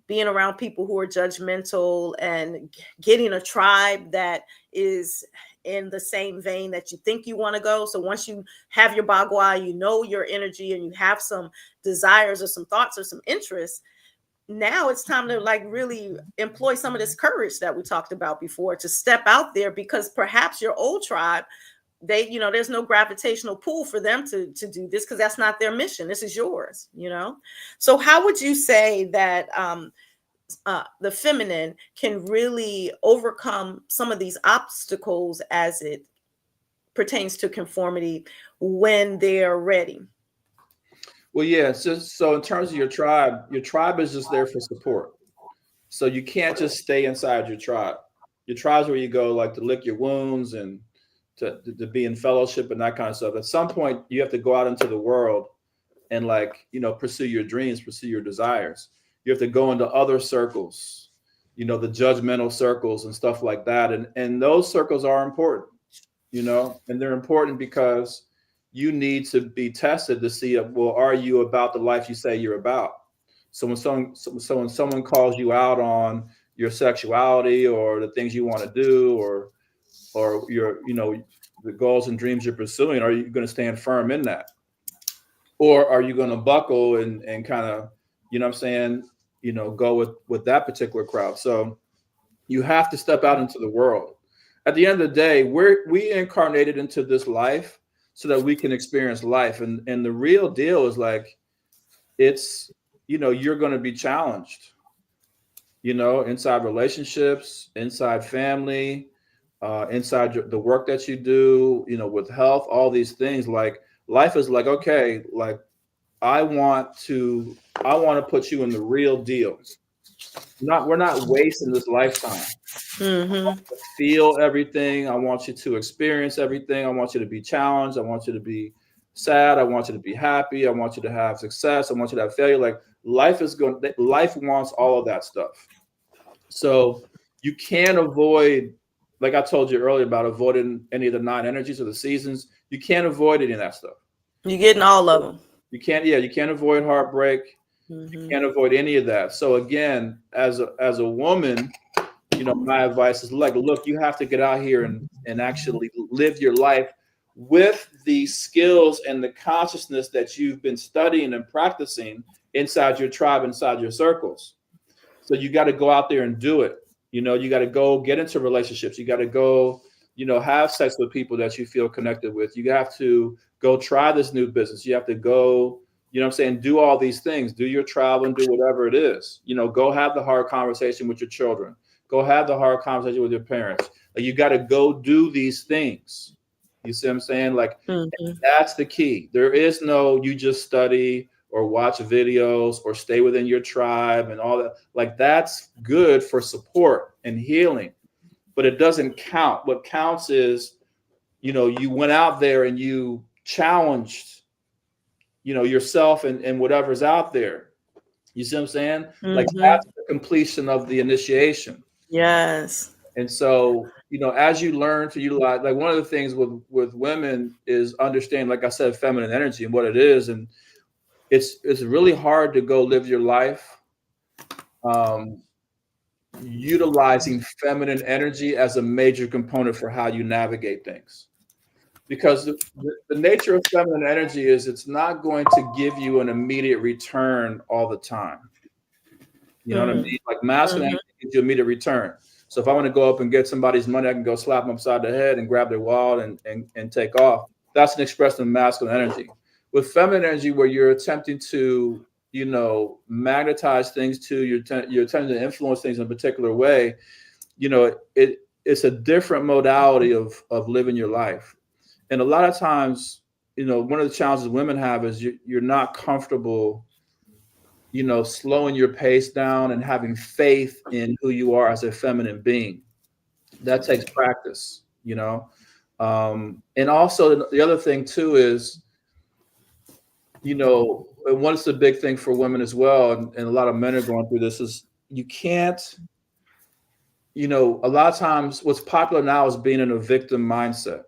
Speaker 1: being around people who are judgmental and getting a tribe that is in the same vein that you think you want to go. So once you have your Bagua, your energy, and you have some desires or some thoughts or some interests, now it's time to like really employ some of this courage that we talked about before, to step out there, because perhaps your old tribe, there's no gravitational pull for them to do this, because that's not their mission. This is yours. So how would you say that the feminine can really overcome some of these obstacles as it pertains to conformity when they're ready?
Speaker 3: Well, yeah. So in terms of your tribe is just there for support. So you can't just stay inside your tribe. Your tribe's where you go, like, to lick your wounds and to be in fellowship and that kind of stuff. At some point, you have to go out into the world and, like, pursue your dreams, pursue your desires. You have to go into other circles, the judgmental circles and stuff like that. And those circles are important, and they're important because you need to be tested to see, well, are you about the life you say you're about? So when someone calls you out on your sexuality or the things you want to do, or your the goals and dreams you're pursuing, are you going to stand firm in that? Or are you going to buckle and kind of, you know what I'm saying, go with that particular crowd? So you have to step out into the world. At the end of the day, we incarnated into this life so that we can experience life. And the real deal is like, it's, you're going to be challenged, inside relationships, inside family, inside the work that you do, with health, all these things. Like life is like, okay, like I want to put you in the real deal. We're not wasting this lifetime.
Speaker 1: Mm-hmm.
Speaker 3: Feel everything. I want you to experience everything. I want you to be challenged. I want you to be sad. I want you to be happy. I want you to have success. I want you to have failure. Like life wants all of that stuff. So you can't avoid, like I told you earlier about avoiding any of the 9 energies or the seasons. You can't avoid any of that stuff.
Speaker 1: You're getting all of them.
Speaker 3: You can't avoid heartbreak. You can't avoid any of that. So again, as a woman, my advice is like, look, you have to get out here and actually live your life with the skills and the consciousness that you've been studying and practicing inside your tribe, inside your circles. So you got to go out there and do it. You got to go get into relationships. You got to go, have sex with people that you feel connected with. You have to go try this new business. You have to go, do all these things, do your travel and do whatever it is, go have the hard conversation with your children. Go have the hard conversation with your parents. Like you got to go do these things. You see what I'm saying? Like that's the key. There is no, you just study or watch videos or stay within your tribe and all that. Like that's good for support and healing, but it doesn't count. What counts is, you went out there and you challenged, yourself and whatever's out there. You see what I'm saying? Like that's the completion of the initiation.
Speaker 1: Yes.
Speaker 3: And so, as you learn to utilize, like one of the things with women is understanding, like I said, feminine energy and what it is. And it's really hard to go live your life utilizing feminine energy as a major component for how you navigate things. Because the nature of feminine energy is it's not going to give you an immediate return all the time. You know what I mean? Like masculine energy gives you immediate return. So if I want to go up and get somebody's money, I can go slap them upside the head and grab their wallet and take off. That's an expression of masculine energy. With feminine energy, where you're attempting to, magnetize things to, you're attempting to influence things in a particular way, it's a different modality of living your life. And a lot of times, one of the challenges women have is you're not comfortable slowing your pace down and having faith in who you are as a feminine being. That takes practice, And also the other thing too is, what's the big thing for women as well, and a lot of men are going through this, is you can't, a lot of times what's popular now is being in a victim mindset.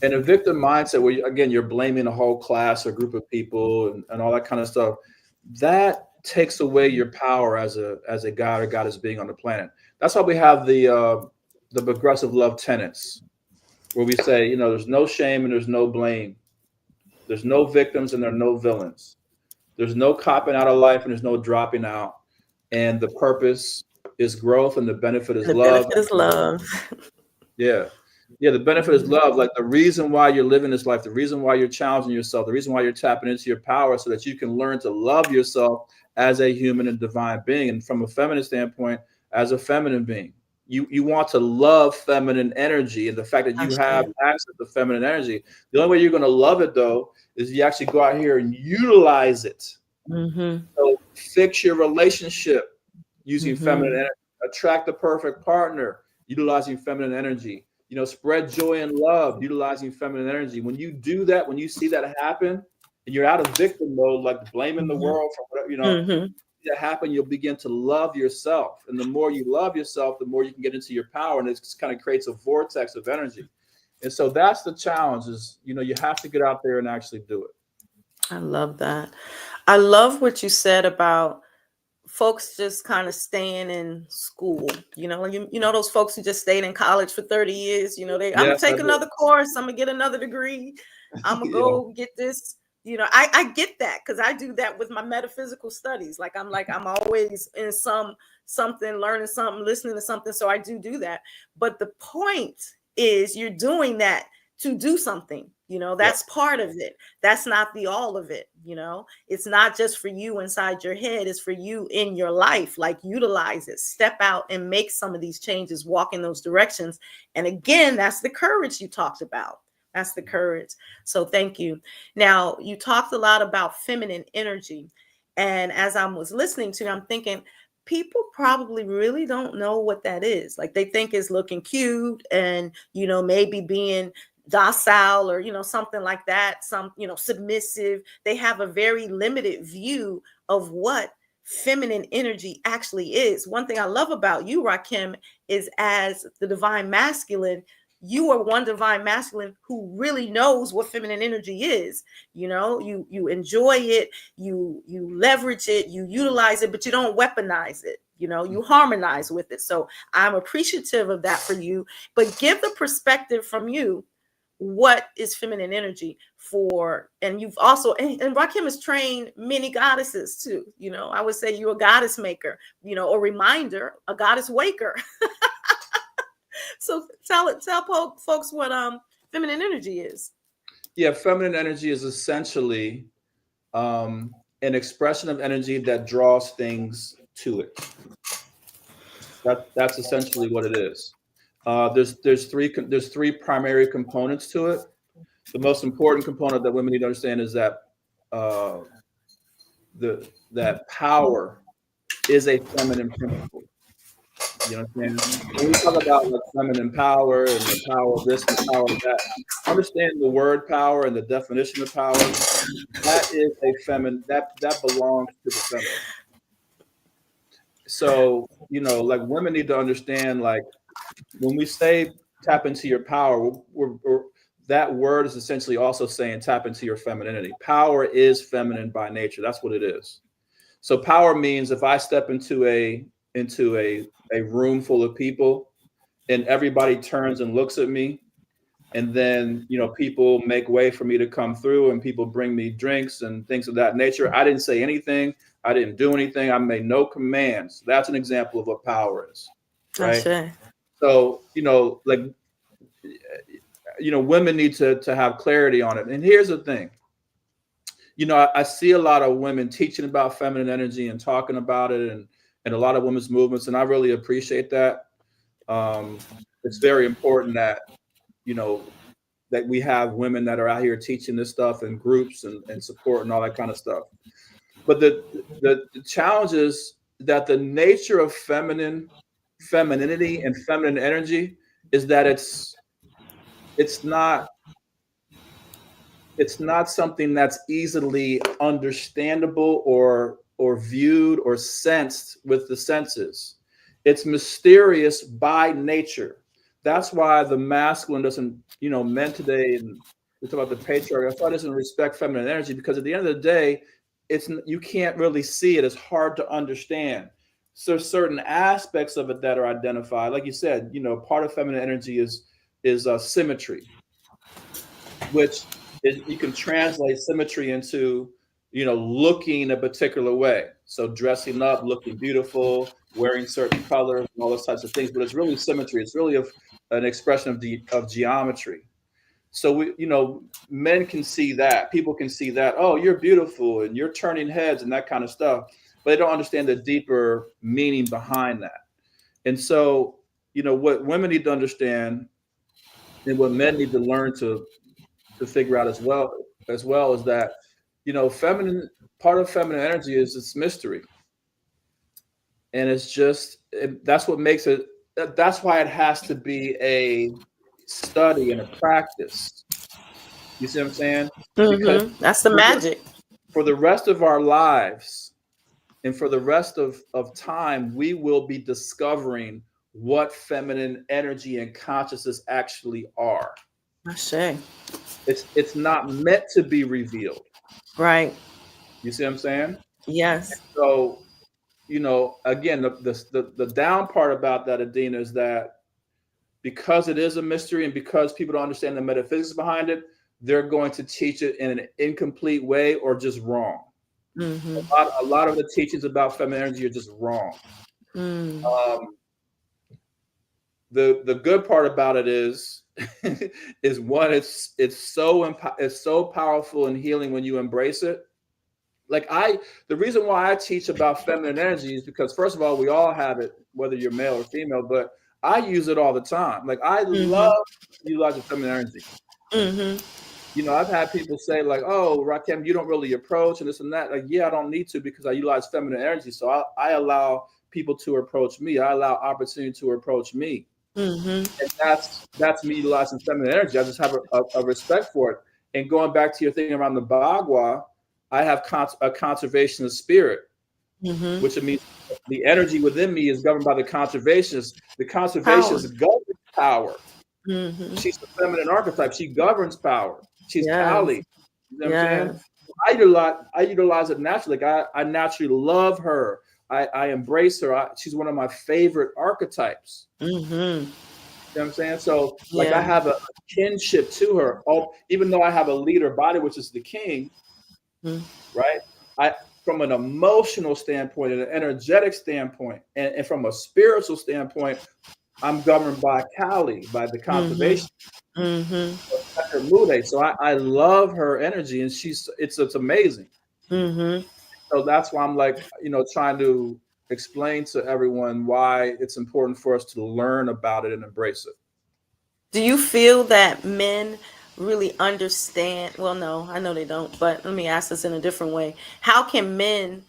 Speaker 3: And a victim mindset where, you're blaming a whole class or group of people and all that kind of stuff, that takes away your power as a god or goddess being on the planet. That's why we have the progressive love tenets, where we say, there's no shame and there's no blame. There's no victims and there are no villains. There's no copping out of life and there's no dropping out. And the purpose is growth and the benefit is love.
Speaker 1: The benefit is love.
Speaker 3: Yeah. Yeah, the benefit is love. Like the reason why you're living this life, the reason why you're challenging yourself, the reason why you're tapping into your power, so that you can learn to love yourself as a human and divine being. And from a feminine standpoint, as a feminine being, you want to love feminine energy and the fact that you have access to feminine energy. The only way you're going to love it, though, is you actually go out here and utilize it. So fix your relationship using feminine energy. Attract the perfect partner utilizing feminine energy. Spread joy and love, utilizing feminine energy. When you do that, when you see that happen, and you're out of victim mode, like blaming the world for whatever, that happen, you'll begin to love yourself. And the more you love yourself, the more you can get into your power, and it kind of creates a vortex of energy. And so that's the challenge is, you have to get out there and actually do it.
Speaker 1: I love that. I love what you said about folks just kind of staying in school, you know those folks who just stayed in college for 30 years, I'm gonna
Speaker 3: Yes, I
Speaker 1: take
Speaker 3: do.
Speaker 1: another course, I'm gonna get another degree, I'm gonna
Speaker 3: Yeah.
Speaker 1: go get this. I get that because I do that with my metaphysical studies. I'm always in something, learning something, listening to something. So I do that. But the point is you're doing that to do something, that's part of it. That's not the all of it. It's not just for you inside your head, it's for you in your life. Like, utilize it, step out and make some of these changes, walk in those directions. And again, that's the courage you talked about. That's the courage. So thank you. Now, you talked a lot about feminine energy. And as I was listening to you, I'm thinking people probably really don't know what that is. Like, they think it's looking cute and, maybe being docile or, something like that. Some, submissive. They have a very limited view of what feminine energy actually is. One thing I love about you, Rakhem, is as the divine masculine, you are one divine masculine who really knows what feminine energy is. You enjoy it, you leverage it, you utilize it, but you don't weaponize it. You harmonize with it. So I'm appreciative of that for you. But give the perspective from you. What is feminine energy for? And you've also, and Rakhem has trained many goddesses too. I would say you're a goddess maker, a reminder, a goddess waker. So tell folks what feminine energy is.
Speaker 3: Yeah, feminine energy is essentially an expression of energy that draws things to it. That's essentially what it is. There's three primary components to it. The most important component that women need to understand is that that power is a feminine principle. You know what I'm saying? When we talk about like feminine power and the power of this and the power of that, understand the word power and the definition of power. That is a feminine, that belongs to the feminine. So, like, women need to understand, like, when we say tap into your power, that word is essentially also saying tap into your femininity. Power is feminine by nature. That's what it is. So power means if I step into a room full of people and everybody turns and looks at me, and then people make way for me to come through and people bring me drinks and things of that nature. I didn't say anything. I didn't do anything. I made no commands. That's an example of what power is, right?
Speaker 1: Sure.
Speaker 3: So women need to have clarity on it. And here's the thing. I see a lot of women teaching about feminine energy and talking about it, and a lot of women's movements, and I really appreciate that. It's very important that that we have women that are out here teaching this stuff in groups and support and all that kind of stuff. But the challenge is that the nature of femininity and feminine energy is that it's not something that's easily understandable or viewed or sensed with the senses. It's mysterious by nature. That's why the masculine doesn't, men today, and we talk about the patriarchy, that's why it doesn't respect feminine energy, because at the end of the day, you can't really see it. It's hard to understand. So certain aspects of it that are identified, like you said, part of feminine energy is symmetry, which is, you can translate symmetry into, looking a particular way. So dressing up, looking beautiful, wearing certain colors, and all those types of things. But it's really symmetry. It's really an expression of geometry. So men can see that. People can see that. Oh, you're beautiful, and you're turning heads and that kind of stuff. But they don't understand the deeper meaning behind that. And so, what women need to understand, and what men need to learn to figure out as well is that part of feminine energy is its mystery, and it's just that's what makes it. That's why it has to be a study and a practice. You see what I'm saying? Because
Speaker 1: that's the magic.
Speaker 3: For the rest of our lives and for the rest of time, we will be discovering what feminine energy and consciousness actually are.
Speaker 1: I say
Speaker 3: it's not meant to be revealed.
Speaker 1: Right.
Speaker 3: You see what I'm saying?
Speaker 1: Yes.
Speaker 3: So, again, the down part about that, Adina, is that because it is a mystery and because people don't understand the metaphysics behind it, they're going to teach it in an incomplete way or just wrong. A lot of the teachings about feminine energy are just wrong. The good part about it is one, it's so powerful and healing when you embrace it. Like the reason why I teach about feminine energy is because, first of all, we all have it, whether you're male or female, but I use it all the time. Like I love utilizing feminine energy. I've had people say like, "Oh, Rakhem, you don't really approach and this and that." Like, yeah, I don't need to because I utilize feminine energy. So I allow people to approach me. I allow opportunity to approach me. And that's me utilizing feminine energy. I just have a respect for it. And going back to your thing around the Bagua, I have a conservationist spirit, which means the energy within me is governed by the conservationist. The conservationist governs power. She's the feminine archetype. She governs power. She's Kali. You know what I'm saying? I utilize it naturally. Like I naturally love her. I embrace her. She's one of my favorite archetypes. You know what I'm saying? So like I have a kinship to her. Even though I have a leader body, which is the king, right? From an emotional standpoint and an energetic standpoint, and from a spiritual standpoint, I'm governed by Kali, by the conservation. So I love her energy, and it's amazing. So that's why I'm like, trying to explain to everyone why it's important for us to learn about it and embrace it.
Speaker 1: Do you feel that men really understand? Well, no, I know they don't, but let me ask this in a different way. How can men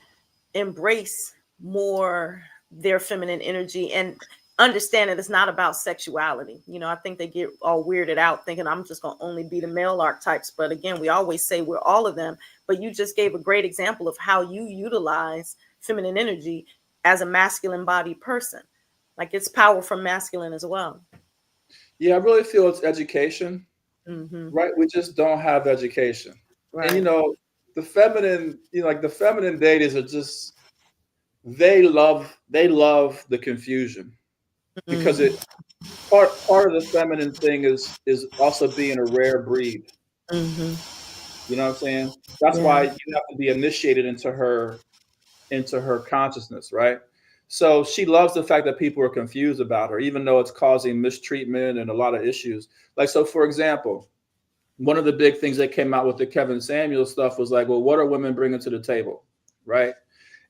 Speaker 1: embrace more their feminine energy and understand that it's not about sexuality? I think they get all weirded out thinking I'm just going to only be the male archetypes. But again, we always say we're all of them. But you just gave a great example of how you utilize feminine energy as a masculine body person. Like it's power from masculine as well.
Speaker 3: Yeah, I really feel it's education, right? We just don't have education. Right. And, the feminine, like the feminine deities are just, they love the confusion because part of the feminine thing is also being a rare breed. You know what I'm saying? That's why you have to be initiated into her consciousness, right? So she loves the fact that people are confused about her, even though it's causing mistreatment and a lot of issues. Like, so for example, one of the big things that came out with the Kevin Samuel stuff was like, well, what are women bringing to the table, right?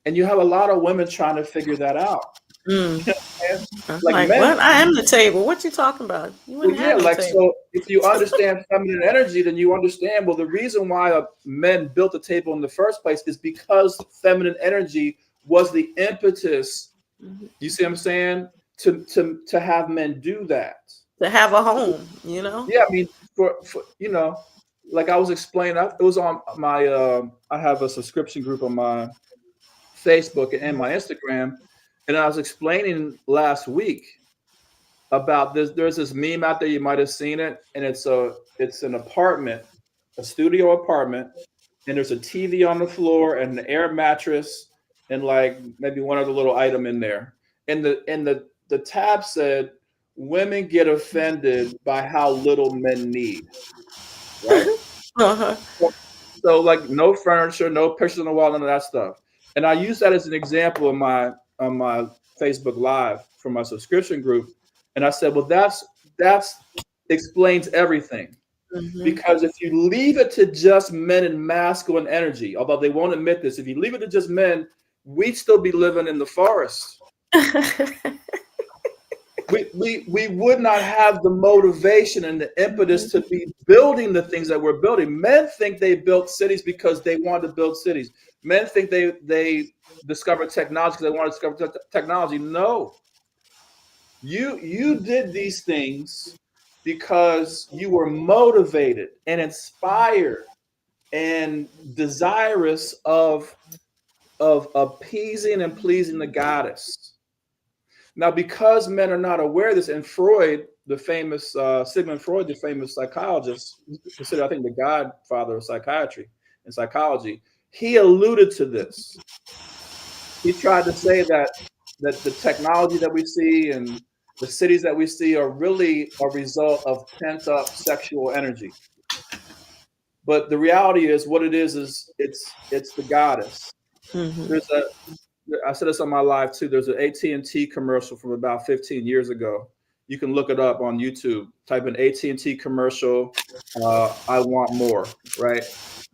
Speaker 3: And you have a lot of women trying to figure that out.
Speaker 1: Like men, what? I am the table. What you talking about?
Speaker 3: So if you understand feminine energy, then you understand, well, the reason why men built the table in the first place is because feminine energy was the impetus. You see what I'm saying? To have men do that.
Speaker 1: To have a home, Yeah,
Speaker 3: I mean, for like I was explaining, it was on my I have a subscription group on my Facebook and my Instagram. And I was explaining last week about this. There's this meme out there, you might have seen it, and it's an apartment, a studio apartment, and there's a TV on the floor and an air mattress and like maybe one other little item in there. And the tab said, "Women get offended by how little men need." Right? So like no furniture, no pictures on the wall, none of that stuff. And I use that as an example on my Facebook Live for my subscription group. And I said, well, that's explains everything. Because if you leave it to just men and masculine energy, although they won't admit this, if you leave it to just men, we'd still be living in the forest. we would not have the motivation and the impetus to be building the things that we're building. Men think they built cities because they wanted to build cities. Men think they discovered technology because they wanted to discover technology. No. You did these things because you were motivated and inspired and desirous of appeasing and pleasing the goddess. Now, because men are not aware of this, and Freud, the famous Sigmund Freud, the famous psychologist, considered, I think, the godfather of psychiatry and psychology, he alluded to this. he tried to say that the technology that we see and the cities that we see are really a result of pent up sexual energy. But the reality is, what it is it's the goddess.
Speaker 1: Mm-hmm.
Speaker 3: There's I said this on my live too. There's an AT&T commercial from about 15 years ago. You can look it up on YouTube. Type in AT&T commercial. I want more, right?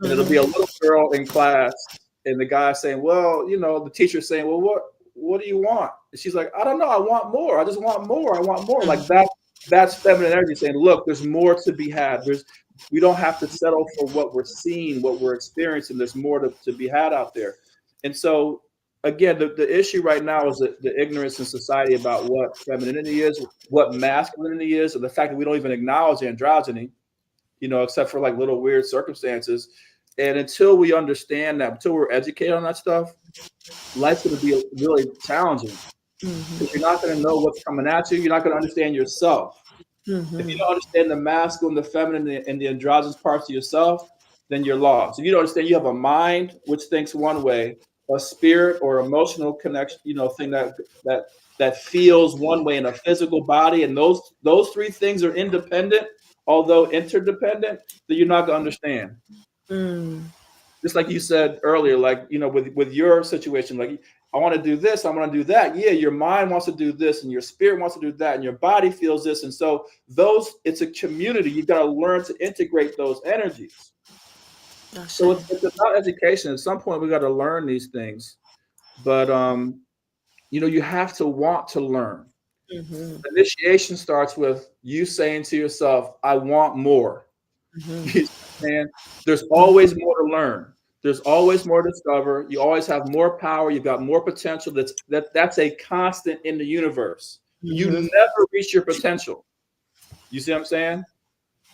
Speaker 3: And it'll be a little girl in class, and the guy saying, "Well, the teacher's saying, well, what do you want?" And she's like, "I don't know. I want more. I just want more. I want more." Like that. That's feminine energy saying, "Look, there's more to be had. We don't have to settle for what we're seeing, what we're experiencing. There's more to be had out there." And so, again, the issue right now is the ignorance in society about what femininity is, what masculinity is, and the fact that we don't even acknowledge androgyny, except for like little weird circumstances. And until we understand that, until we're educated on that stuff, life's going to be really challenging because you're not going to know what's coming at you. You're not going to understand yourself. If you don't understand the masculine, the feminine, and the androgynous parts of yourself, then you're lost. If you don't understand, you have a mind which thinks one way, a spirit or emotional connection, thing that feels one way, in a physical body, and those three things are independent, although interdependent, that you're not going to understand. Just like you said earlier, like with your situation, like I want to do this, I want to do that. Yeah, your mind wants to do this, and your spirit wants to do that, and your body feels this, and so it's a community. You've got to learn to integrate those energies. So it's about education. At some point, we got to learn these things, but you have to want to learn. Initiation starts with you saying to yourself, "I want more." And there's always more to learn. There's always more to discover. You always have more power. You've got more potential. That's a constant in the universe. You never reach your potential. You see what I'm saying?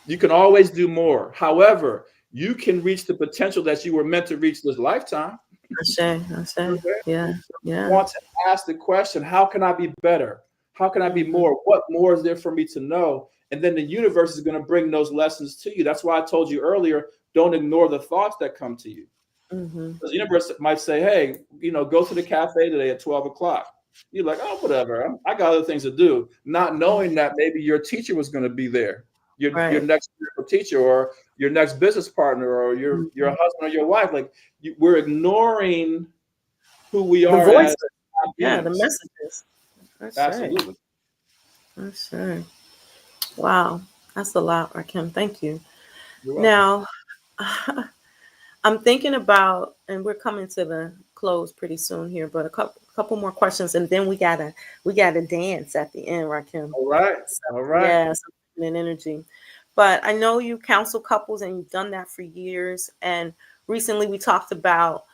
Speaker 3: You can always do more. However, you can reach the potential that you were meant to reach this lifetime.
Speaker 1: I say. Okay? Yeah.
Speaker 3: You want to ask the question, how can I be better? How can I be more? What more is there for me to know? And then the universe is going to bring those lessons to you. That's why I told you earlier, don't ignore the thoughts that come to you. Because the universe might say, "Hey, go to the cafe today at 12 o'clock. You're like, "Oh, whatever. I got other things to do." Not knowing that maybe your teacher was going to be there. Your next teacher, or your next business partner, or your husband or your wife. Like we're ignoring who we are. The voices.
Speaker 1: The messages. That's
Speaker 3: absolutely.
Speaker 1: Right. That's right. Wow, that's a lot, Rakhem. Thank you. Now, I'm thinking about, and we're coming to the close pretty soon here, but a couple more questions, and then we gotta dance at the end, Rakhem.
Speaker 3: All right.
Speaker 1: Yeah, something in energy. But I know you counsel couples, and you've done that for years. And recently, we talked about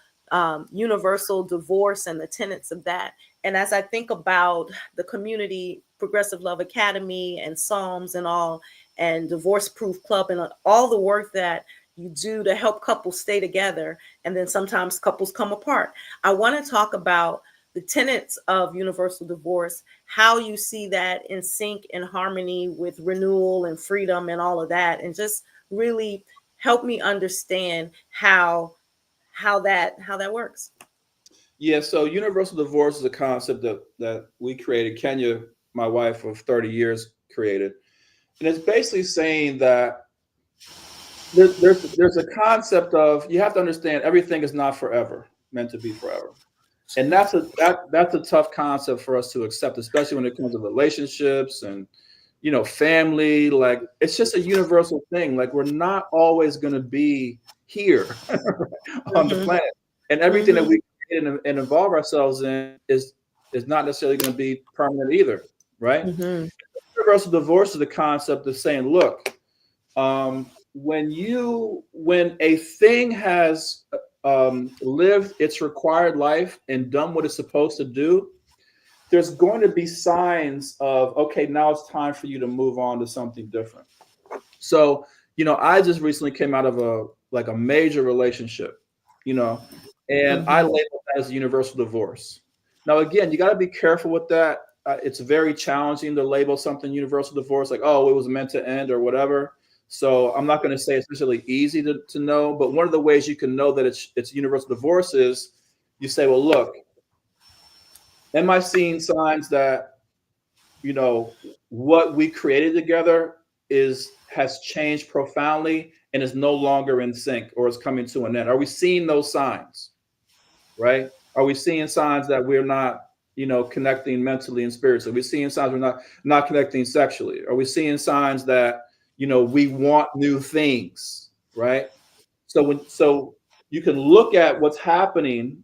Speaker 1: universal divorce and the tenets of that. And as I think about the community, Progressive Love Academy and Psalms and all, and Divorce Proof Club, and all the work that you do to help couples stay together, and then sometimes couples come apart, I want to talk about the tenets of universal divorce, how you see that in sync and harmony with renewal and freedom and all of that, and just really help me understand how that works.
Speaker 3: Yeah, so universal divorce is a concept that we created. Kenya, my wife of 30 years, created. And it's basically saying that there's a concept of, you have to understand everything is not forever, meant to be forever. And that's a tough concept for us to accept, especially when it comes to relationships and family. Like, it's just a universal thing. Like, we're not always going to be here on the planet. And everything that we create and involve ourselves in is not necessarily going to be permanent either, right? Universal divorce is the concept of saying, look, when a thing has lived its required life and done what it's supposed to do, there's going to be signs of, okay, now it's time for you to move on to something different. So, I just recently came out of a major relationship, and I labeled that as a universal divorce. Now, again, you got to be careful with that. It's very challenging to label something universal divorce, like, oh, it was meant to end or whatever. So I'm not going to say it's necessarily easy to know, but one of the ways you can know that it's universal divorce is you say, well, look, Am I seeing signs that, you know, what we created together has changed profoundly and is no longer in sync or is coming to an end? Are we seeing those signs? Right? Are we seeing signs that we're not, you know, connecting mentally and spiritually? Are we seeing signs we're not connecting sexually? Are we seeing signs that, you know, we want new things, right? So you can look at what's happening,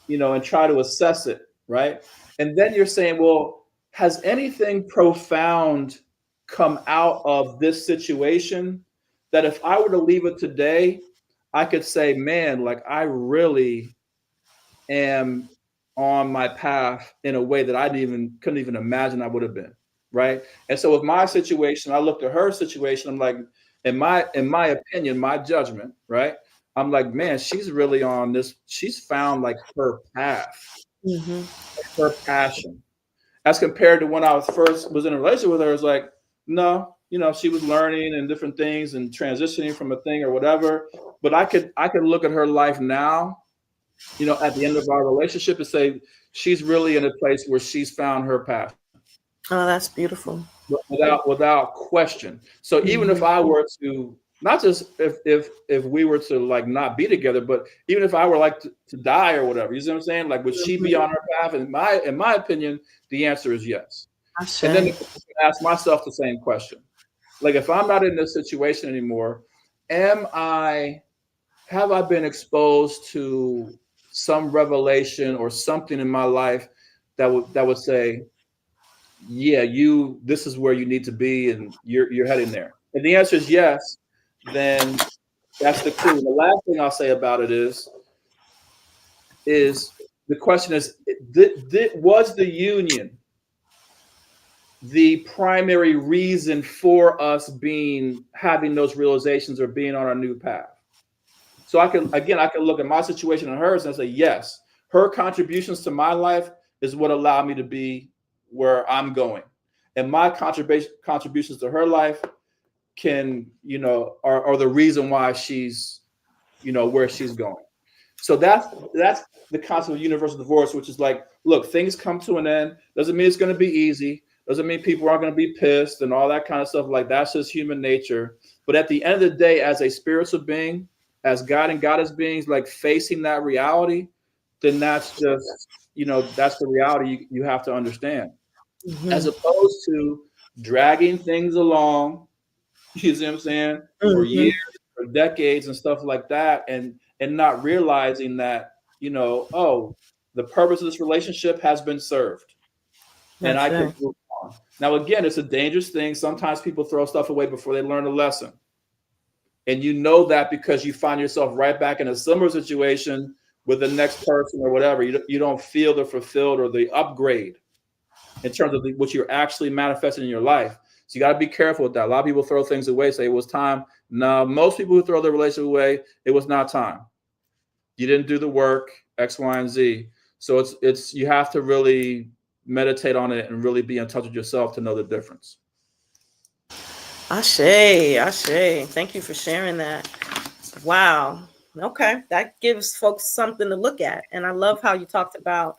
Speaker 3: you know, and try to assess it, right? And then you're saying, well, has anything profound come out of this situation that if I were to leave it today, I could say, man, like I really am on my path in a way that couldn't even imagine I would have been, right? And so with my situation, I looked at her situation. I'm like, in my opinion, my judgment, right? I'm like, man, she's really on this. She's found like her path,
Speaker 1: Mm-hmm.
Speaker 3: her passion, as compared to when I was in a relationship with her. It's like, no, you know, she was learning and different things and transitioning from a thing or whatever. But I could look at her life now, you know, at the end of our relationship and say she's really in a place where she's found her path
Speaker 1: Oh, that's beautiful.
Speaker 3: without question. So even if
Speaker 1: Mm-hmm.
Speaker 3: I were to, not just if we were to like not be together, but even if I were like to die or whatever, you see what I'm saying? Like, would she be on her path? And in my opinion, the answer is yes. And then I ask myself the same question. Like, if I'm not in this situation anymore, have I been exposed to some revelation or something in my life that would say, yeah, this is where you need to be and you're heading there? And the answer is yes, then that's the clue. And the last thing I'll say about it is the question is, was the union the primary reason for us having those realizations or being on our new path? So I can look at my situation and hers and say, yes, her contributions to my life is what allowed me to be where I'm going. And my contributions to her life can, you know, are the reason why she's, you know, where she's going. So that's the concept of universal divorce, which is like, look, things come to an end. Doesn't mean it's going to be easy. Doesn't mean people aren't going to be pissed and all that kind of stuff. Like, that's just human nature. But at the end of the day, as a spiritual being, as God and goddess beings, like facing that reality, then that's just, you know, that's the reality you have to understand.
Speaker 1: Mm-hmm.
Speaker 3: As opposed to dragging things along, you see what I'm saying, for
Speaker 1: Mm-hmm.
Speaker 3: years, for decades and stuff like that, and not realizing that, you know, oh, the purpose of this relationship has been served. And
Speaker 1: That's
Speaker 3: I can
Speaker 1: right.
Speaker 3: move on. Now, again, it's a dangerous thing. Sometimes people throw stuff away before they learn a lesson. And you know that because you find yourself right back in a similar situation with the next person or whatever. You don't feel the fulfilled or the upgrade in terms of what you're actually manifesting in your life. So you got to be careful with that. A lot of people throw things away, say it was time. No, most people who throw their relationship away, it was not time. You didn't do the work, X, Y, and Z. So it's you have to really meditate on it and really be in touch with yourself to know the difference.
Speaker 1: Ashe. Thank you for sharing that. Wow. Okay. That gives folks something to look at. And I love how you talked about,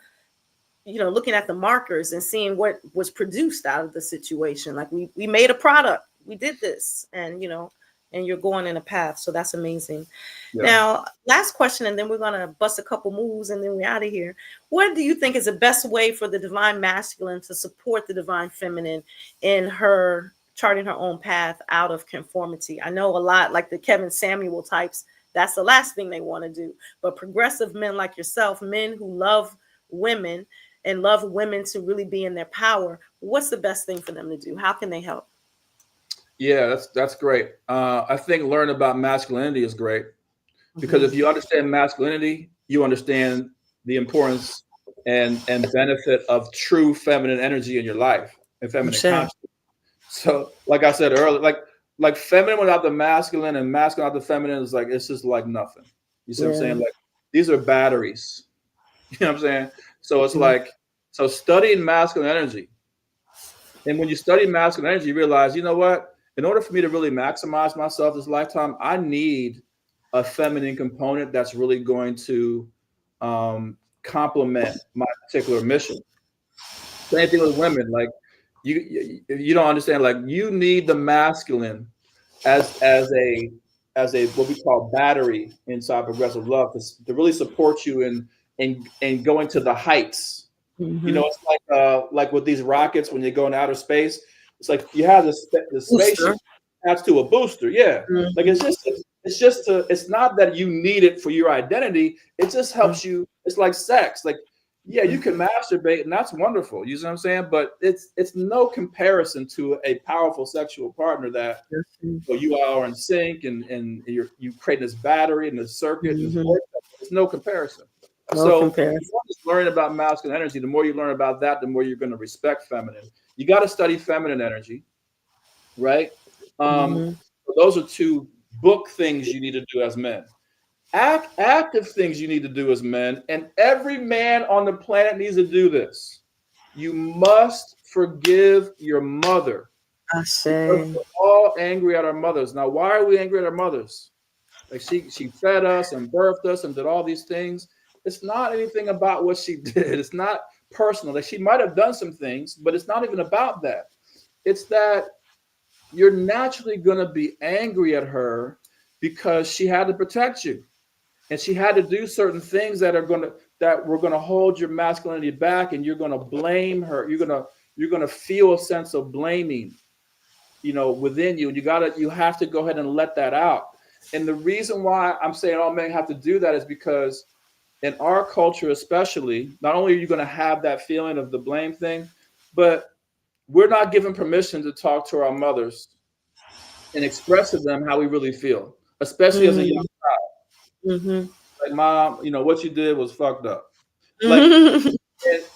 Speaker 1: you know, looking at the markers and seeing what was produced out of the situation. Like we made a product, we did this, and, you know, and you're going in a path. So that's amazing.
Speaker 3: Yeah.
Speaker 1: Now, last question, and then we're going to bust a couple moves and then we're out of here. What do you think is the best way for the divine masculine to support the divine feminine in her charting her own path out of conformity? I know a lot, like the Kevin Samuel types, that's the last thing they want to do. But progressive men like yourself, men who love women and love women to really be in their power, what's the best thing for them to do? How can they help?
Speaker 3: Yeah, that's great. I think learning about masculinity is great because if you understand masculinity, you understand the importance and benefit of true feminine energy in your life and feminine consciousness. So, like I said earlier, like feminine without the masculine and masculine without the feminine is like, it's just like nothing. You see what I'm saying? Like, these are batteries. You know what I'm saying? So it's like, so studying masculine energy. And when you study masculine energy, you realize, you know what? In order for me to really maximize myself this lifetime, I need a feminine component that's really going to complement my particular mission. Same thing with women. Like you don't understand. Like you need the masculine as a what we call battery inside Progressive Love to really support you in going to the heights.
Speaker 1: Mm-hmm.
Speaker 3: You know, it's like with these rockets when you go in outer space. It's like you have the spaceship attached to a booster. Yeah,
Speaker 1: Mm-hmm.
Speaker 3: like it's not that you need it for your identity. It just helps you. It's like sex. Like, yeah, you can masturbate and that's wonderful. You know what I'm saying? But it's no comparison to a powerful sexual partner that so you are in sync and you create this battery and this circuit.
Speaker 1: Mm-hmm.
Speaker 3: There's no comparison.
Speaker 1: No comparison.
Speaker 3: You just learn about masculine energy. The more you learn about that, the more you're going to respect feminine. You got to study feminine energy, right? Those are two book things you need to do as men. Active things you need to do as men, and every man on the planet needs to do this. You must forgive your mother.
Speaker 1: I say.
Speaker 3: We're all angry at our mothers. Now, why are we angry at our mothers? Like she fed us and birthed us and did all these things. It's not anything about what she did. It's not personal. Like she might have done some things, but it's not even about that. It's that you're naturally going to be angry at her because she had to protect you. And she had to do certain things that were going to hold your masculinity back, and you're going to blame her. You're going to feel a sense of blaming, within you. And you have to go ahead and let that out. And the reason why I'm saying all men have to do that is because in our culture, especially, not only are you going to have that feeling of the blame thing, but we're not given permission to talk to our mothers and express to them how we really feel, especially as a young child.
Speaker 1: Mm-hmm.
Speaker 3: Like, Mom, what you did was fucked up. Like,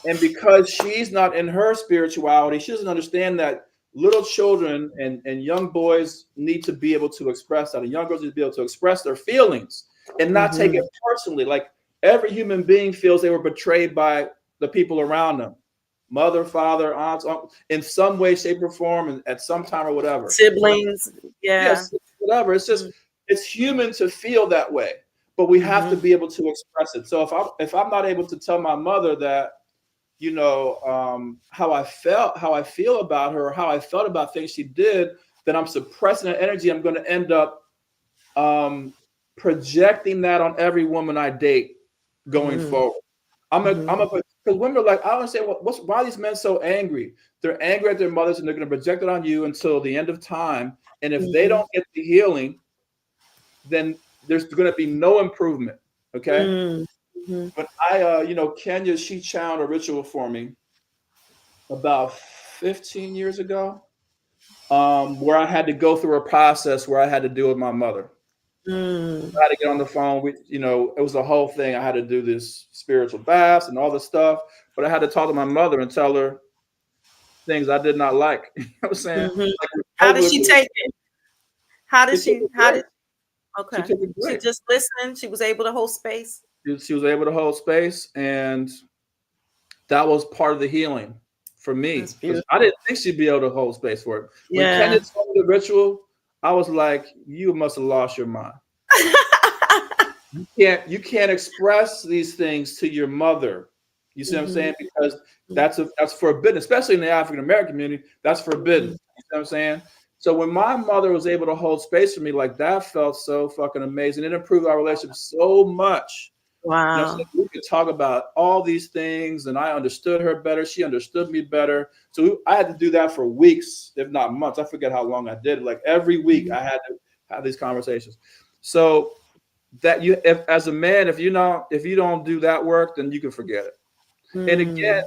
Speaker 3: and because she's not in her spirituality, she doesn't understand that little children and young boys need to be able to express that. And young girls need to be able to express their feelings and not take it personally. Like every human being feels they were betrayed by the people around them. Mother, father, aunts, uncle, in some way, shape, or form, and at some time or whatever.
Speaker 1: Siblings,
Speaker 3: Yes, whatever. It's just it's human to feel that way, but we have to be able to express it. So if I'm not able to tell my mother that, how I feel about her, or how I felt about things she did, then I'm suppressing that energy. I'm going to end up projecting that on every woman I date going forward. Because women are like, I don't understand why are these men so angry? They're angry at their mothers and they're going to project it on you until the end of time. And if they don't get the healing, then there's going to be no improvement. Okay. But Kenya, she channeled a ritual for me about 15 years ago, where I had to go through a process where I had to deal with my mother. I had to get on the phone. It was a whole thing. I had to do this spiritual baths and all this stuff, but I had to talk to my mother and tell her things I did not like. You know what I'm saying? Like,
Speaker 1: how did she take it? Okay. She just listened. She was able to hold space.
Speaker 3: She was able to hold space, and that was part of the healing for me. I didn't think she'd be able to hold space for it. When Kenya told me the ritual, I was like, you must have lost your mind. You can't express these things to your mother. You see what I'm saying? Because that's forbidden, especially in the African American community. That's forbidden. You see what I'm saying? So when my mother was able to hold space for me, like that felt so fucking amazing. It improved our relationship so much.
Speaker 1: Wow.
Speaker 3: We could talk about all these things, and I understood her better. She understood me better. So I had to do that for weeks, if not months. I forget how long I did. Like every week, I had to have these conversations. So that as a man, if you don't do that work, then you can forget it. And again,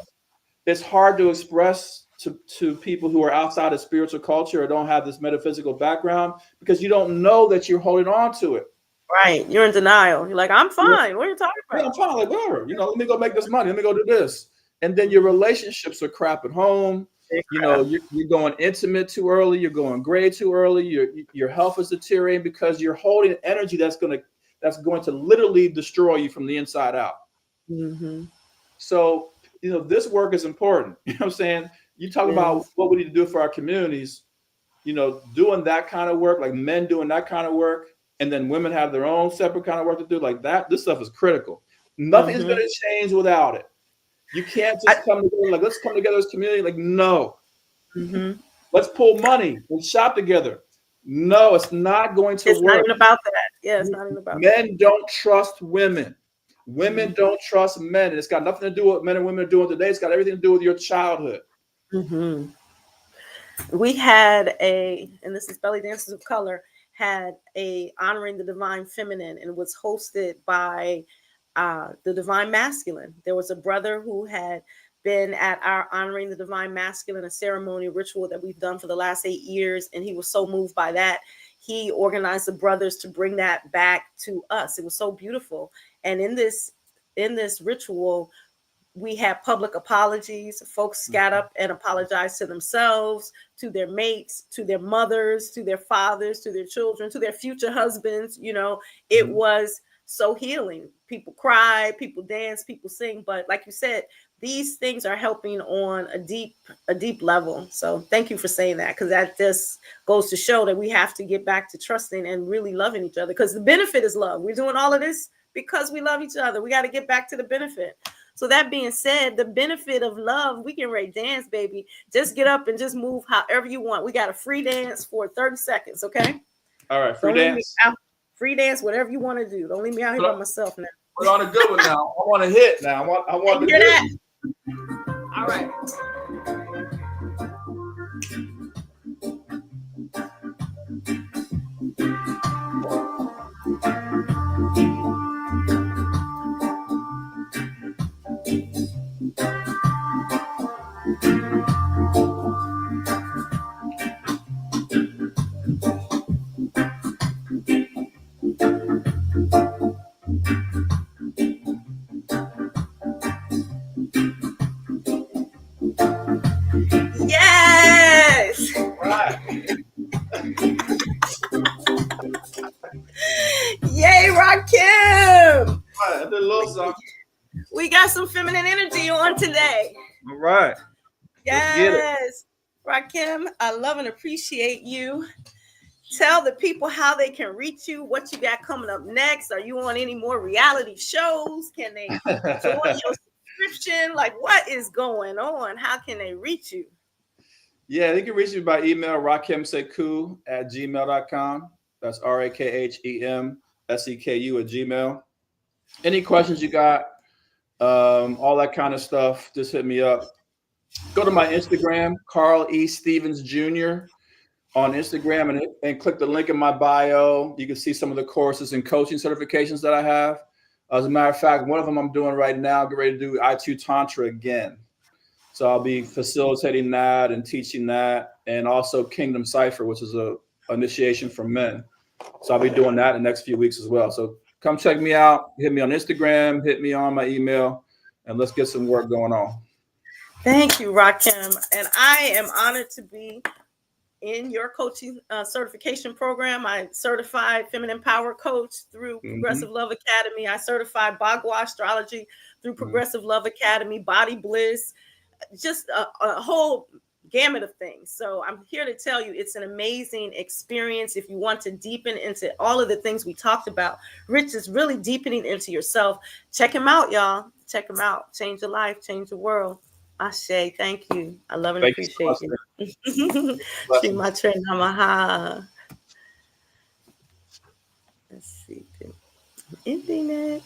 Speaker 3: it's hard to express to people who are outside of spiritual culture or don't have this metaphysical background because you don't know that you're holding on to it.
Speaker 1: Right. You're in denial. You're like, I'm fine. What are you talking about?
Speaker 3: Yeah, I'm fine. Like, whatever. Let me go make this money. Let me go do this. And then your relationships are crap at home. You're going intimate too early. You're going gray too early. Your health is deteriorating because you're holding energy that's going to literally destroy you from the inside out. So, this work is important. You know what I'm saying? You talk about what we need to do for our communities, doing that kind of work, like men doing that kind of work. And then women have their own separate kind of work to do like that. This stuff is critical. Nothing is going to change without it. You can't just come together like, let's come together as a community. Like, no. Let's pull money and shop together. No, it's not going to
Speaker 1: work. It's not even about that. Yeah, it's not even about
Speaker 3: that. Men don't trust women. Women don't trust men. And it's got nothing to do with what men and women are doing today. It's got everything to do with your childhood.
Speaker 1: We had and this is Belly Dancers of Color, had a Honoring the Divine Feminine, and was hosted by the Divine Masculine. There was a brother who had been at our Honoring the Divine Masculine, a ceremony ritual that we've done for the last 8 years, and he was so moved by that. He organized the brothers to bring that back to us. It was so beautiful. And in this ritual, we had public apologies. Folks got up and apologized to themselves, to their mates, to their mothers, to their fathers, to their children, to their future husbands. You know, it was so healing. People cry, people dance, people sing. But like you said, these things are helping on a deep level. So thank you for saying that, because that just goes to show that we have to get back to trusting and really loving each other, because the benefit is love. We're doing all of this because we love each other. We got to get back to the benefit. So that being said, the benefit of love, we can dance, baby. Just get up and just move however you want. We got a free dance for 30 seconds, okay?
Speaker 3: All right, free dance.
Speaker 1: Free dance, whatever you want to do. Don't leave me out here by myself now.
Speaker 3: Put on a good one now. I want to hit now. I want to
Speaker 1: hear that. All right. Yes.
Speaker 3: Right.
Speaker 1: Yay, Rakhem.
Speaker 3: I did a little something.
Speaker 1: We got some feminine energy on today.
Speaker 3: All right.
Speaker 1: Yes. Rakhem, I love and appreciate you. Tell the people how they can reach you, what you got coming up next. Are you on any more reality shows? Can they join your subscription? Like, what is going on? How can they reach you?
Speaker 3: Yeah, they can reach me by email, rakhemseku@gmail.com. That's RAKHEMSEKU@gmail. Any questions you got, all that kind of stuff, just hit me up. Go to my Instagram, Carl E. Stevens Jr. on Instagram, and click the link in my bio. You can see some of the courses and coaching certifications that I have. As a matter of fact, one of them I'm doing right now, get ready to do I2 Tantra again. So I'll be facilitating that and teaching that, and also Kingdom Cipher, which is a initiation for men. So I'll be doing that in the next few weeks as well. So come check me out. Hit me on Instagram, hit me on my email, and let's get some work going on.
Speaker 1: Thank you, Rakhem. And I am honored to be in your coaching certification program. I certified Feminine Power Coach through Progressive Love Academy. I certified Bagua Astrology through Progressive Love Academy, Body Bliss, just a whole gamut of things. So I'm here to tell you it's an amazing experience. If you want to deepen into all of the things we talked about, Rich is really deepening into yourself. Check him out, y'all. Check him out. Change your life, change the world. Ashe, thank you. I love and appreciate you. See my train Namaha. Let's see. Ending it.